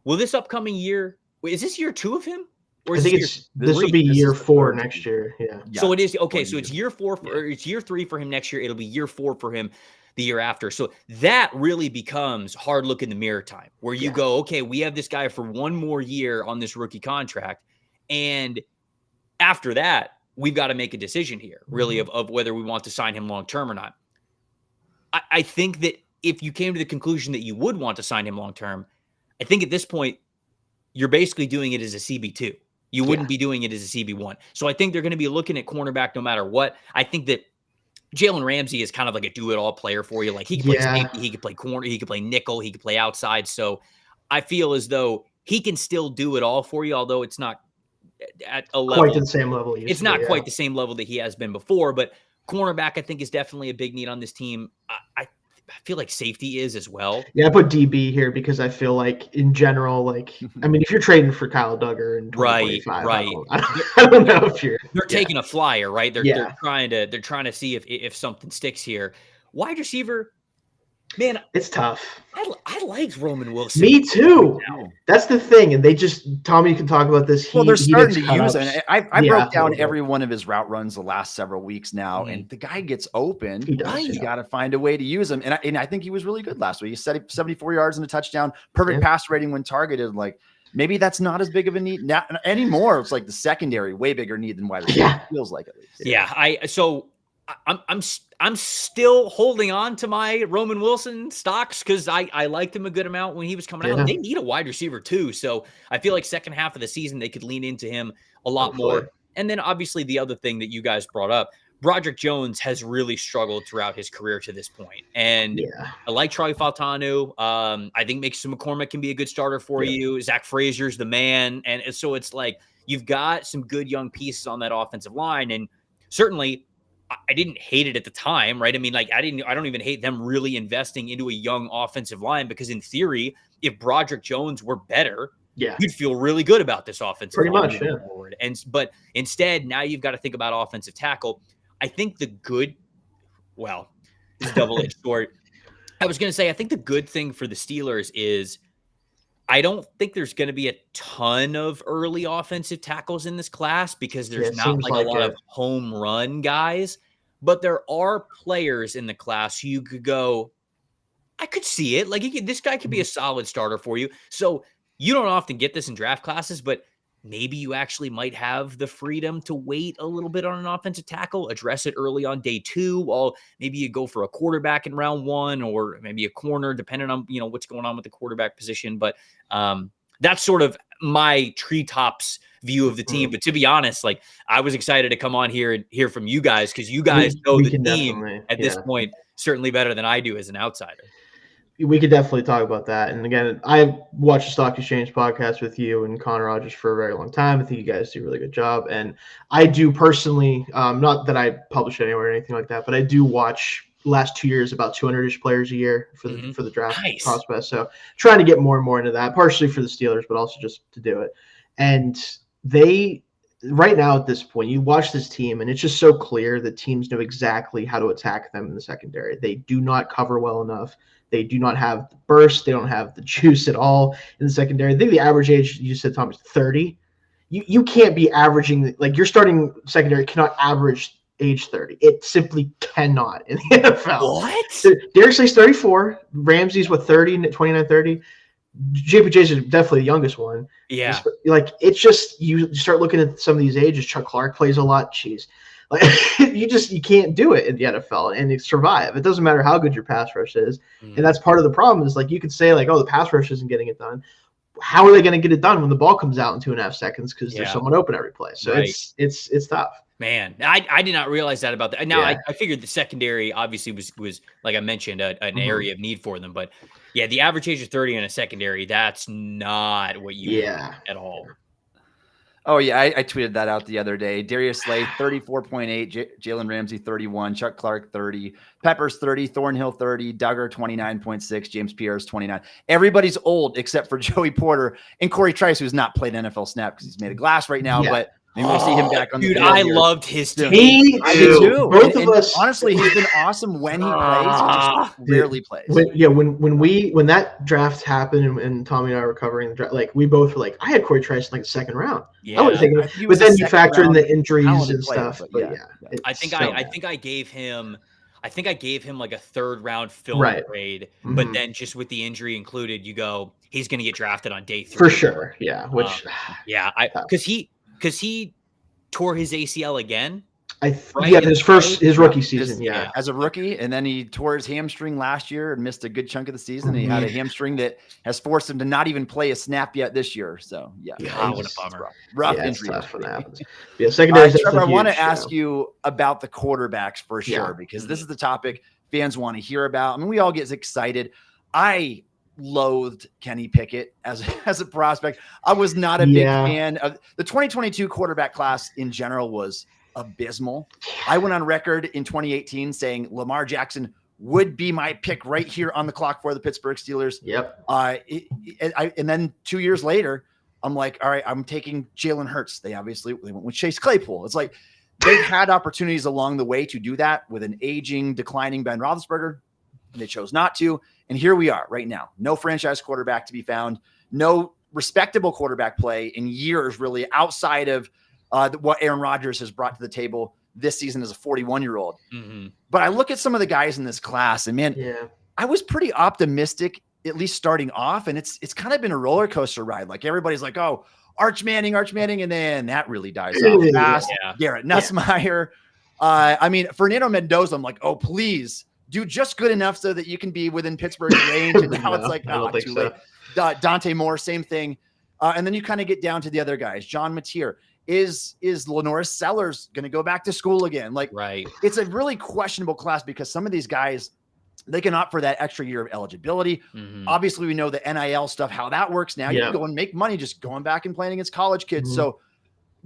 will this upcoming year, is this year 2 of him? Or I think this will be year 4 next year. Yeah. So it is. Okay. So it's year 4 or it's year 3 for him next year. It'll be year 4 for him the year after. So that really becomes hard look in the mirror time, where you go, okay, we have this guy for 1 more year on this rookie contract. And after that, we've got to make a decision here, really, of whether we want to sign him long-term or not. I think that if you came to the conclusion that you would want to sign him long-term, I think at this point, you're basically doing it as a CB2. You wouldn't be doing it as a CB1. So I think they're going to be looking at cornerback no matter what. I think that Jalen Ramsey is kind of like a do-it-all player for you. Like, he can play safety, he can play corner, he can play nickel, he can play outside. So I feel as though he can still do it all for you, although it's not at a level. Quite the same level. It's not quite the same level that he has been before, but cornerback, I think, is definitely a big need on this team. I feel like safety is as well. Yeah, I put DB here because I feel like in general, like, I mean, if you're trading for Kyle Duggar in 2025, I don't know if they're taking a flyer, right? They're trying to see if something sticks here. Wide receiver, man, it's tough. I liked Roman Wilson. Me too. That's the thing, and they just Tommy, you can talk about this. They're starting to use it. I broke down every one of his route runs the last several weeks now, and the guy gets open. You got to find a way to use him, and I think he was really good last week. He set 74 yards and a touchdown, perfect pass rating when targeted. Like, maybe that's not as big of a need now anymore. It's like the secondary, way bigger need than wide receiver. Feels like, at least. I'm still holding on to my Roman Wilson stocks because I liked him a good amount when he was coming out. They need a wide receiver too. So I feel like second half of the season, they could lean into him a lot more. And then obviously the other thing that you guys brought up, Broderick Jones has really struggled throughout his career to this point. And I like Charlie Fautanu. I think Mason McCormick can be a good starter for you. Zach Frazier's the man. And so it's like, you've got some good young pieces on that offensive line. And certainly, I didn't hate it at the time, right? I mean, like, I don't even hate them really investing into a young offensive line, because in theory, if Broderick Jones were better, you'd feel really good about this offensive Pretty line much, moving yeah. forward. But instead, now you've got to think about offensive tackle. I think this is double-edged sword. I was going to say, I think the good thing for the Steelers is I don't think there's going to be a ton of early offensive tackles in this class because there's not like a lot of home run guys, but there are players in the class who you could go, I could see it. Like this guy could be a solid starter for you. So you don't often get this in draft classes, but maybe you actually might have the freedom to wait a little bit on an offensive tackle, address it early on day 2. Well, maybe you go for a quarterback in round 1 or maybe a corner, depending on, what's going on with the quarterback position. But that's sort of my treetops view of the team. But to be honest, like I was excited to come on here and hear from you guys because you guys know the team at this point certainly better than I do as an outsider. We could definitely talk about that. And again, I watched the Stock Exchange podcast with you and Connor Rogers for a very long time. I think you guys do a really good job. And I do personally, not that I publish it anywhere or anything like that, but I do watch last 2 years about 200-ish players a year for the draft prospect. So trying to get more and more into that, partially for the Steelers, but also just to do it. And they right now at this point, you watch this team and it's just so clear that teams know exactly how to attack them in the secondary. They do not cover well enough. They do not have the burst. They don't have the juice at all in the secondary. I think the average age, you said, Tom, is 30. You can't be averaging, like your starting secondary cannot average age 30. It simply cannot in the NFL. What? Derek Slay's 34. Ramsey's 30, 29, 30. JPJ's is definitely the youngest one. Yeah. Like it's just, you start looking at some of these ages. Chuck Clark plays a lot. Jeez. Like you can't do it in the NFL and survive. It doesn't matter how good your pass rush is. And that's part of the problem is like, you could say like, oh, the pass rush isn't getting it done. How are they going to get it done when the ball comes out in 2.5 seconds? Because there's someone open every play. So it's tough. Man, I did not realize that about that. Now I figured the secondary obviously was like I mentioned, an area of need for them. But yeah, the average age of 30 in a secondary, that's not what you want at all. Oh, yeah, I tweeted that out the other day. Darius Slay, 34.8, Jalen Ramsey, 31, Chuck Clark, 30, Peppers, 30, Thornhill, 30, Duggar, 29.6, James Pierce, 29. Everybody's old except for Joey Porter and Corey Trice, who's not played an NFL snap because he's made of glass right now, but maybe we'll see him back on the field. I loved his team. I did too. Both of us. Honestly, he's been awesome when he plays. He just rarely plays. When that draft happened and Tommy and I were covering the draft, like we both were like, I had Corey Trice in like the second round. Yeah. I would take him, but then you factor in the injuries and stuff. But I think I gave him like a 3rd round film grade, but then just with the injury included, you go, he's going to get drafted on day 3 for sure. Yeah, because he tore his ACL again. His rookie season. As a rookie, and then he tore his hamstring last year and missed a good chunk of the season. And he had a hamstring that has forced him to not even play a snap yet this year. So what a bummer. Rough injury. Tough when that happens. Secondary. Trevor, I want to ask you about the quarterbacks for sure, because this is the topic fans want to hear about. I mean, we all get excited. I loathed Kenny Pickett as a prospect. I was not a big fan of the 2022 quarterback class in general. Was abysmal. I went on record in 2018 saying Lamar Jackson would be my pick right here on the clock for the Pittsburgh Steelers. Yep. And then 2 years later, I'm like, all right, I'm taking Jalen Hurts. They went with Chase Claypool. It's like they've had opportunities along the way to do that with an aging, declining Ben Roethlisberger. And they chose not to. And here we are right now. No franchise quarterback to be found. No respectable quarterback play in years, really, outside of what Aaron Rodgers has brought to the table this season as a 41-year-old. But I look at some of the guys in this class, and man, I was pretty optimistic, at least starting off. And it's kind of been a roller coaster ride. Like everybody's like, oh, Arch Manning, and then that really dies off fast. Garrett Nussmeier. I mean, Fernando Mendoza, I'm like, oh, please do just good enough so that you can be within Pittsburgh's range. And now it's like, too late. Dante Moore, same thing. And then you kind of get down to the other guys. John Mateer. Is Lenoris Sellers going to go back to school again? Like, it's a really questionable class because some of these guys, they can opt for that extra year of eligibility. Obviously, we know the NIL stuff, how that works now. You can go and make money just going back and playing against college kids. So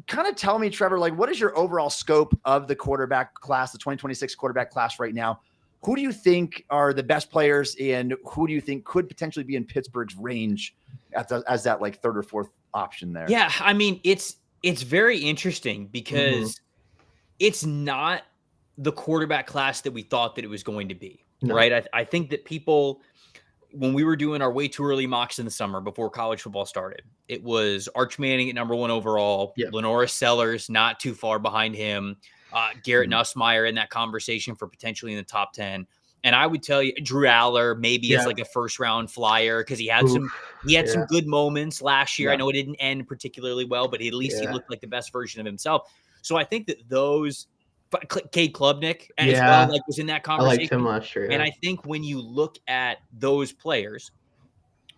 kind of tell me, Trevor, like, what is your overall scope of the quarterback class, the 2026 quarterback class right now? Who do you think are the best players and who do you think could potentially be in Pittsburgh's range as that like third or fourth option there. Yeah, I mean, it's very interesting because it's not the quarterback class that we thought that it was going to be, right? I think that people, when we were doing our way too early mocks in the summer before college football started, it was Arch Manning at number 1 overall, Lenora Sellers not too far behind him, Garrett Nussmeier in that conversation for potentially in the top 10. And I would tell you, Drew Aller maybe is like a first round flyer because he had some good moments last year. I know it didn't end particularly well, but at least he looked like the best version of himself. So I think that those, Cade Klubnik as well, like was in that conversation. I liked him last year. And I think when you look at those players,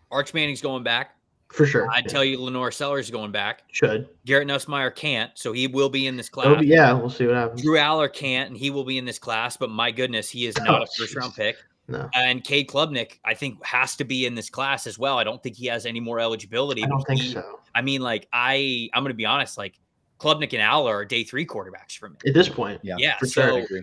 Arch Manning's going back. For sure. I'd tell you Lenore Sellers is going back. Should. Garrett Nussmeier can't, so he will be in this class. We'll see what happens. Drew Aller can't, and he will be in this class, but my goodness, he is not a first-round pick. No. And Cade Klubnik, I think, has to be in this class as well. I don't think he has any more eligibility. I don't think so. I mean, like, I'm going to be honest, like, Klubnik and Aller are day 3 quarterbacks for me at this point. Yeah. For So sure.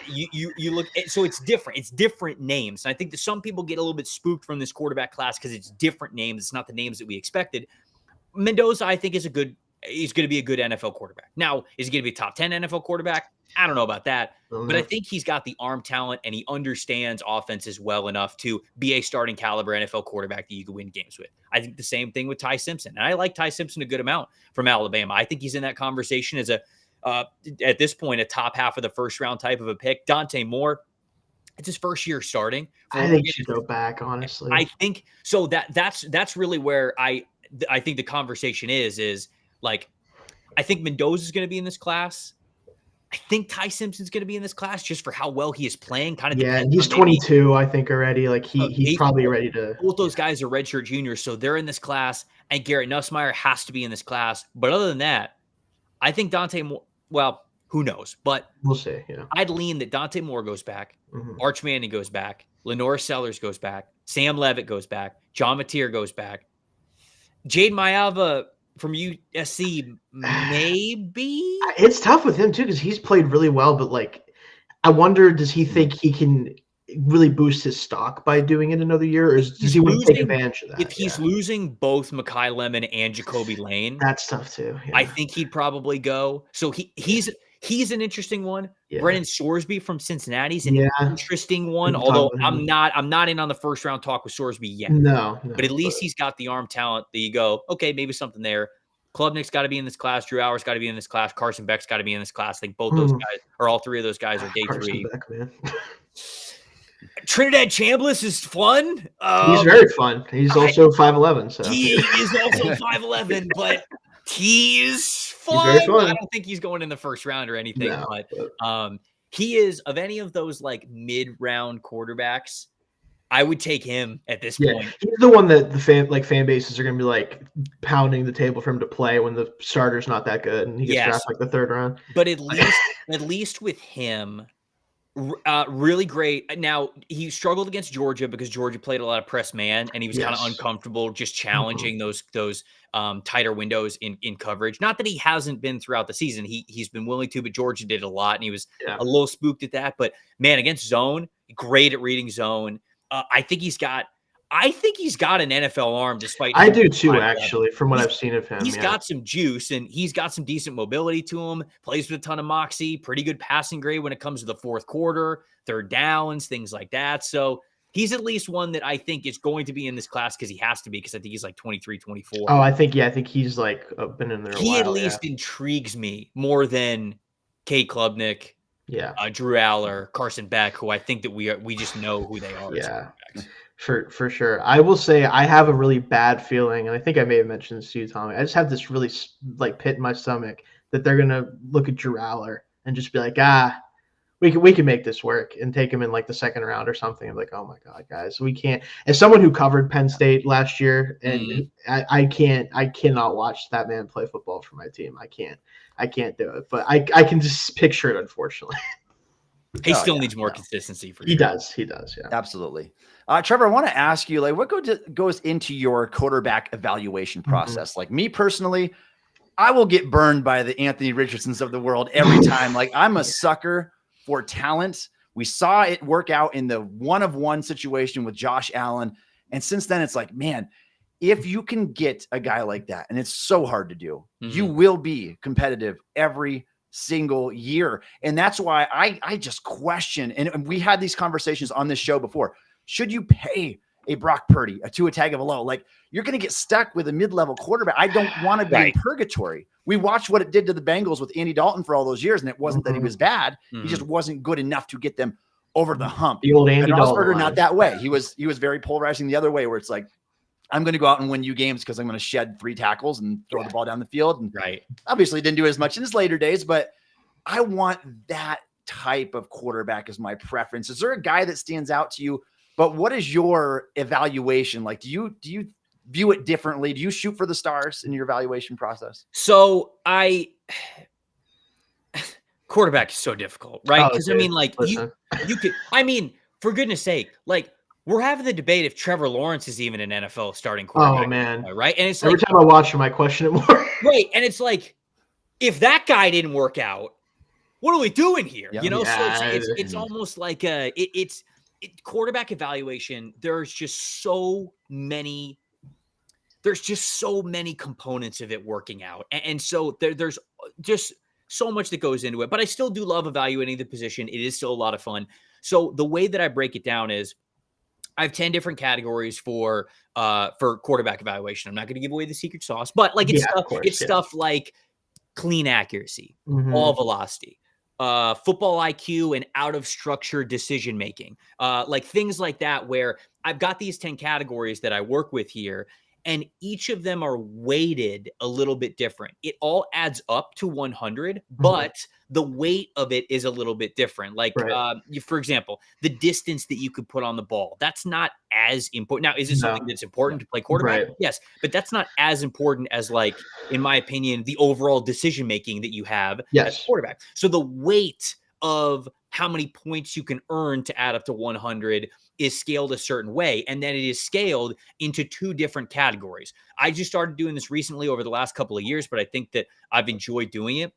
you look at, so it's different. It's different names. And I think that some people get a little bit spooked from this quarterback class because it's different names. It's not the names that we expected. Mendoza, I think, he's going to be a good NFL quarterback. Now, is he going to be a top 10 NFL quarterback? I don't know about that, but I think he's got the arm talent and he understands offenses well enough to be a starting caliber NFL quarterback that you can win games with. I think the same thing with Ty Simpson. And I like Ty Simpson a good amount from Alabama. I think he's in that conversation as at this point, a top half of the first round type of a pick. Dante Moore, it's his first year starting. I think he should go back, honestly. I think so. That's really where I think the conversation is like, I think Mendoza is going to be in this class. I think Ty Simpson's going to be in this class just for how well he is playing. Kind of, and he's 22, I think, already. Like he's probably ready to. Both those guys are redshirt juniors, so they're in this class. And Garrett Nussmeier has to be in this class. But other than that, I think Dante Moore. Well, who knows? But we'll see. Yeah, I'd lean that Dante Moore goes back, Arch Manning goes back, Lenora Sellers goes back, Sam Levitt goes back, John Mateer goes back, Jade Mayava from USC, maybe. It's tough with him too because he's played really well, but like, I wonder, does he think he can really boost his stock by doing it another year, or does he want to take advantage of that? If he's losing both Mekhi Lemon and Jacoby Lane, that's tough too. Yeah. I think he'd probably go. So he's an interesting one. Yeah. Brennan Sorsby from Cincinnati's an interesting one. Although I'm not in on the first round talk with Sorsby yet. No, but at least he's got the arm talent that you go, okay, maybe something there. Klubnik's got to be in this class. Drew Hour's got to be in this class. Carson Beck's got to be in this class. I think both those guys, or all 3 of those guys, are day Carson 3. Beck, man. Trinidad Chambliss is fun. He's very fun. He's also 5'11". So he is also 5'11", but he is fun. He's very fun. I don't think he's going in the first round or anything, but he is, of any of those like mid-round quarterbacks, I would take him at this point. He's the one that the fan bases are going to be like pounding the table for him to play when the starter's not that good and he gets drafted like the 3rd round. But at least with him, really great. Now, he struggled against Georgia because Georgia played a lot of press man and he was kind of uncomfortable just challenging those tighter windows in coverage. Not that he hasn't been throughout the season. He's been willing to, but Georgia did a lot and he was a little spooked at that. But man, against zone, great at reading zone. I think he's got an NFL arm, despite. I do too, actually, from what I've seen of him. He's got some juice and he's got some decent mobility to him. Plays with a ton of moxie. Pretty good passing grade when it comes to the 4th quarter, 3rd downs, things like that. So he's at least one that I think is going to be in this class because he has to be, because I think he's like 23, 24. Oh, I think he's like been in there a while. He at least intrigues me more than Cade Klubnik. Drew Aller, Carson Beck, who I think that we just know who they are. Yeah, for sure. I will say I have a really bad feeling, and I think I may have mentioned this to you, Tommy. I just have this really like pit in my stomach that they're gonna look at Drew Aller and just be like, we can make this work and take him in like the 2nd round or something. I'm like, oh my God, guys, we can't. As someone who covered Penn State last year, and I cannot watch that man play football for my team. I can't do it, but I can just picture it, unfortunately. He still needs more consistency for sure. He does, yeah. Absolutely. Trevor, I want to ask you, like, what goes into your quarterback evaluation process? Like me personally, I will get burned by the Anthony Richardsons of the world every time. Like, I'm a sucker for talent. We saw it work out in the 1-of-1 situation with Josh Allen. And since then, it's like, man, if you can get a guy like that, and it's so hard to do, you Mhm. will be competitive every single year. And that's why I just question, and we had these conversations on this show before. Should you pay a Brock Purdy, a Tua Tagovailoa? Like, you're going to get stuck with a mid-level quarterback. I don't want to be in Right. purgatory. We watched what it did to the Bengals with Andy Dalton for all those years, and it wasn't that he was bad. He just wasn't good enough to get them over the hump. The old Andy And Dalton Roethlisberger, not line. that way. He was very polarizing the other way, where it's like, I'm going to go out and win you games because I'm going to shed 3 tackles and throw the ball down the field. And Right. obviously didn't do it as much in his later days, but I want that type of quarterback as my preference. Is there a guy that stands out to you? But what is your evaluation? Like, do you view it differently? Do you shoot for the stars in your evaluation process? So quarterback is so difficult, right? Oh, Because I dude, mean, like listen. you could, I mean, for goodness sake, like we're having the debate if Trevor Lawrence is even an NFL starting quarterback. Oh, man. Right? And it's Every like, time I watch him, I question it more. right, and it's like, if that guy didn't work out, what are we doing here? Yeah. You know, Yeah. so it's almost like it's quarterback evaluation. There's just so many components of it working out, and so there's just so much that goes into it. But I still do love evaluating the position. It is still a lot of fun. So the way that I break it down is, I have 10 different categories for quarterback evaluation. I'm not going to give away the secret sauce, but like it's stuff like clean accuracy, ball velocity, football IQ, and out of structure decision making, like things like that, where I've got these 10 categories that I work with here, and each of them are weighted a little bit different. It all adds up to 100, but the weight of it is a little bit different. Like, for example, the distance that you could put on the ball, that's not as important. Now, is it something that's important to play quarterback? Right. Yes, but that's not as important as, like, in my opinion, the overall decision-making that you have as a quarterback. So the weight of how many points you can earn to add up to 100 is scaled a certain way, and then it is scaled into 2 different categories. I just started doing this recently over the last couple of years, but I think that I've enjoyed doing it.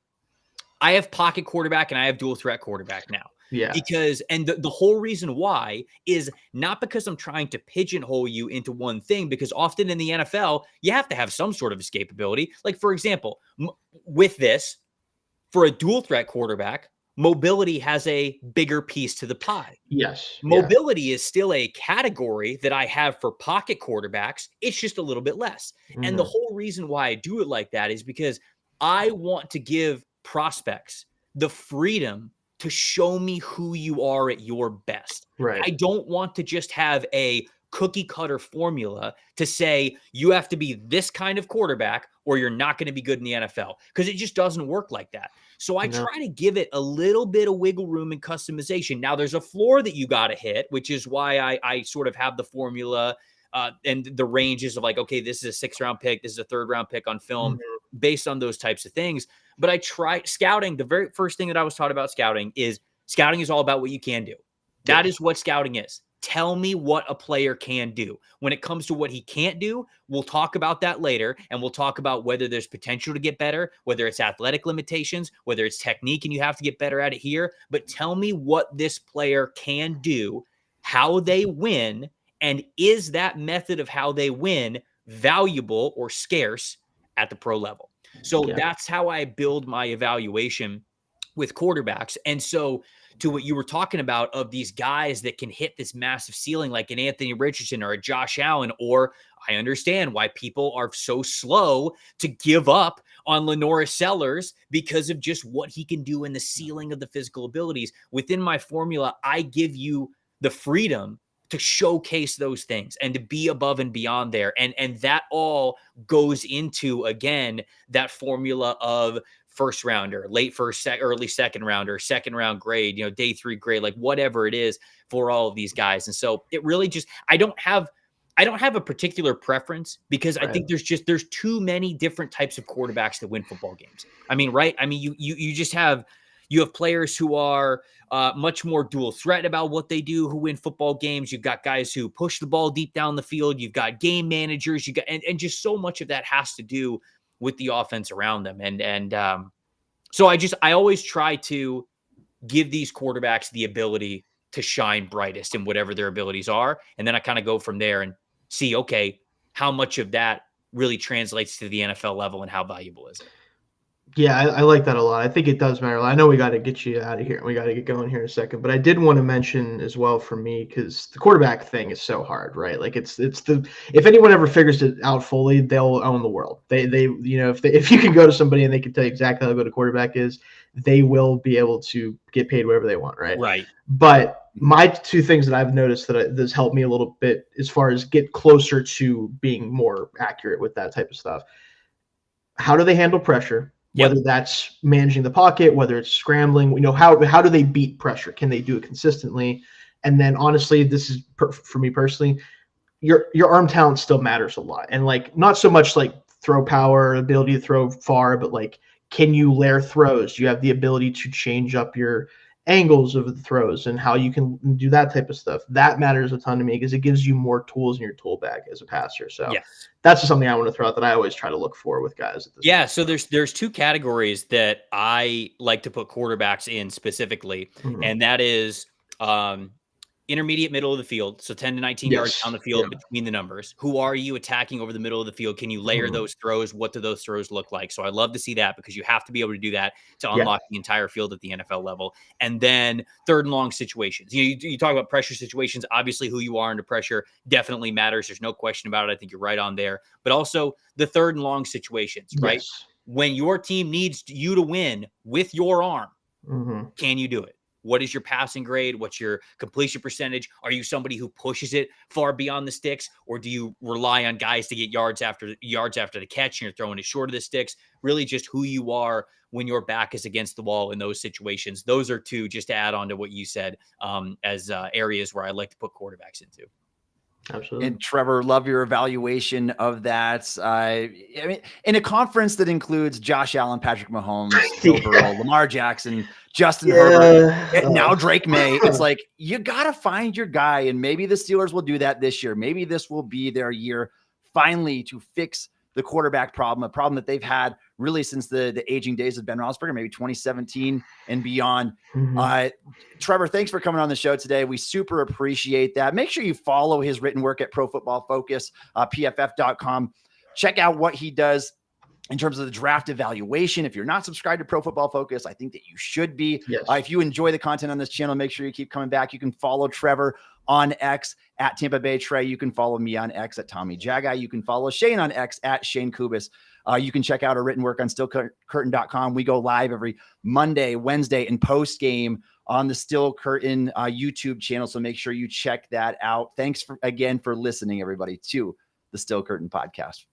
I have pocket quarterback and I have dual threat quarterback now. Yeah. Because, and the whole reason why is not because I'm trying to pigeonhole you into one thing, because often in the NFL, you have to have some sort of escapability. Like, for example, with this, for a dual threat quarterback, mobility has a bigger piece to the pie. Yes. Mobility is still a category that I have for pocket quarterbacks. It's just a little bit less. And the whole reason why I do it like that is because I want to give prospects the freedom to show me who you are at your best. Right. I don't want to just have a cookie cutter formula to say you have to be this kind of quarterback or you're not going to be good in the NFL, because it just doesn't work like that. So I try to give it a little bit of wiggle room and customization. Now, there's a floor that you got to hit, which is why I sort of have the formula and the ranges of, like, okay, this is a 6th round pick, this is a 3rd round pick on film, based on those types of things. But I try scouting. The very first thing that I was taught about scouting is all about what you can do. That is what scouting is. Tell me what a player can do. When it comes to what he can't do, we'll talk about that later, and we'll talk about whether there's potential to get better, whether it's athletic limitations, whether it's technique and you have to get better at it here. But tell me what this player can do, how they win, and is that method of how they win valuable or scarce at the pro level? So that's how I build my evaluation with quarterbacks. And so, to what you were talking about of these guys that can hit this massive ceiling, like an Anthony Richardson or a Josh Allen, or I understand why people are so slow to give up on Lenora Sellers because of just what he can do in the ceiling of the physical abilities. Within my formula, I give you the freedom to showcase those things and to be above and beyond there. And that all goes into, again, that formula of first rounder, late first, early second rounder, second round grade, day 3 grade, like whatever it is for all of these guys. And so it really just, I don't have a particular preference, because I think there's too many different types of quarterbacks that win football games. I mean, right? I mean, you just have, you have players who are much more dual threat about what they do, who win football games. You've got guys who push the ball deep down the field. You've got game managers. And just so much of that has to do with the offense around them. So I always try to give these quarterbacks the ability to shine brightest in whatever their abilities are. And then I kind of go from there and see, okay, how much of that really translates to the NFL level and how valuable is it? Yeah, I like that a lot. I think it does matter. I know we got to get you out of here. We got to get going here in a second, but I did want to mention as well for me, because the quarterback thing is so hard, right? Like it's the, if anyone ever figures it out fully, they'll own the world. They if you can go to somebody and they can tell you exactly how good a quarterback is, they will be able to get paid whatever they want, right? Right. But my two things that I've noticed that's helped me a little bit as far as get closer to being more accurate with that type of stuff. How do they handle pressure? Whether that's managing the pocket, whether it's scrambling, how do they beat pressure? Can they do it consistently? And then honestly, this is for me personally, your arm talent still matters a lot. And like, not so much like throw power, ability to throw far, but like, can you layer throws? Do you have the ability to change up your angles of the throws and how you can do that type of stuff? That matters a ton to me because it gives you more tools in your tool bag as a passer. So that's just something I want to throw out that I always try to look for with guys at this point. So there's two categories that I like to put quarterbacks in specifically, and that is intermediate middle of the field. So 10 to 19 yards down the field between the numbers. Who are you attacking over the middle of the field? Can you layer those throws? What do those throws look like? So I love to see that because you have to be able to do that to unlock the entire field at the NFL level. And then third and long situations. You talk about pressure situations. Obviously, who you are under pressure definitely matters. There's no question about it. I think you're right on there. But also the third and long situations, right? When your team needs you to win with your arm, can you do it? What is your passing grade? What's your completion percentage? Are you somebody who pushes it far beyond the sticks, or do you rely on guys to get yards after the catch and you're throwing it short of the sticks? Really just who you are when your back is against the wall in those situations. Those are two, just to add on to what you said, as areas where I like to put quarterbacks into. Absolutely. And Trevor, love your evaluation of that. I mean, in a conference that includes Josh Allen, Patrick Mahomes, Joe Burrow, Lamar Jackson, Justin Herbert, and now Drake May, it's like you got to find your guy. And maybe the Steelers will do that this year. Maybe this will be their year finally to fix the quarterback problem, a problem that they've had really since the aging days of Ben Roethlisberger, maybe 2017 and beyond. Trevor, thanks for coming on the show today. We super appreciate that. Make sure you follow his written work at Pro Football Focus, PFF.com. Check out what he does in terms of the draft evaluation. If you're not subscribed to Pro Football Focus, I think that you should be. If you enjoy the content on this channel, make sure you keep coming back. You can follow Trevor on X at Tampa Bay Trey. You can follow me on X at Tommy Jaggi. You can follow Shayne on X at Shayne Kubas. You can check out our written work on stillcurtain.com. We go live every Monday, Wednesday, and post game on the Still Curtain YouTube channel. So make sure you check that out. Thanks again for listening, everybody, to the Still Curtain podcast.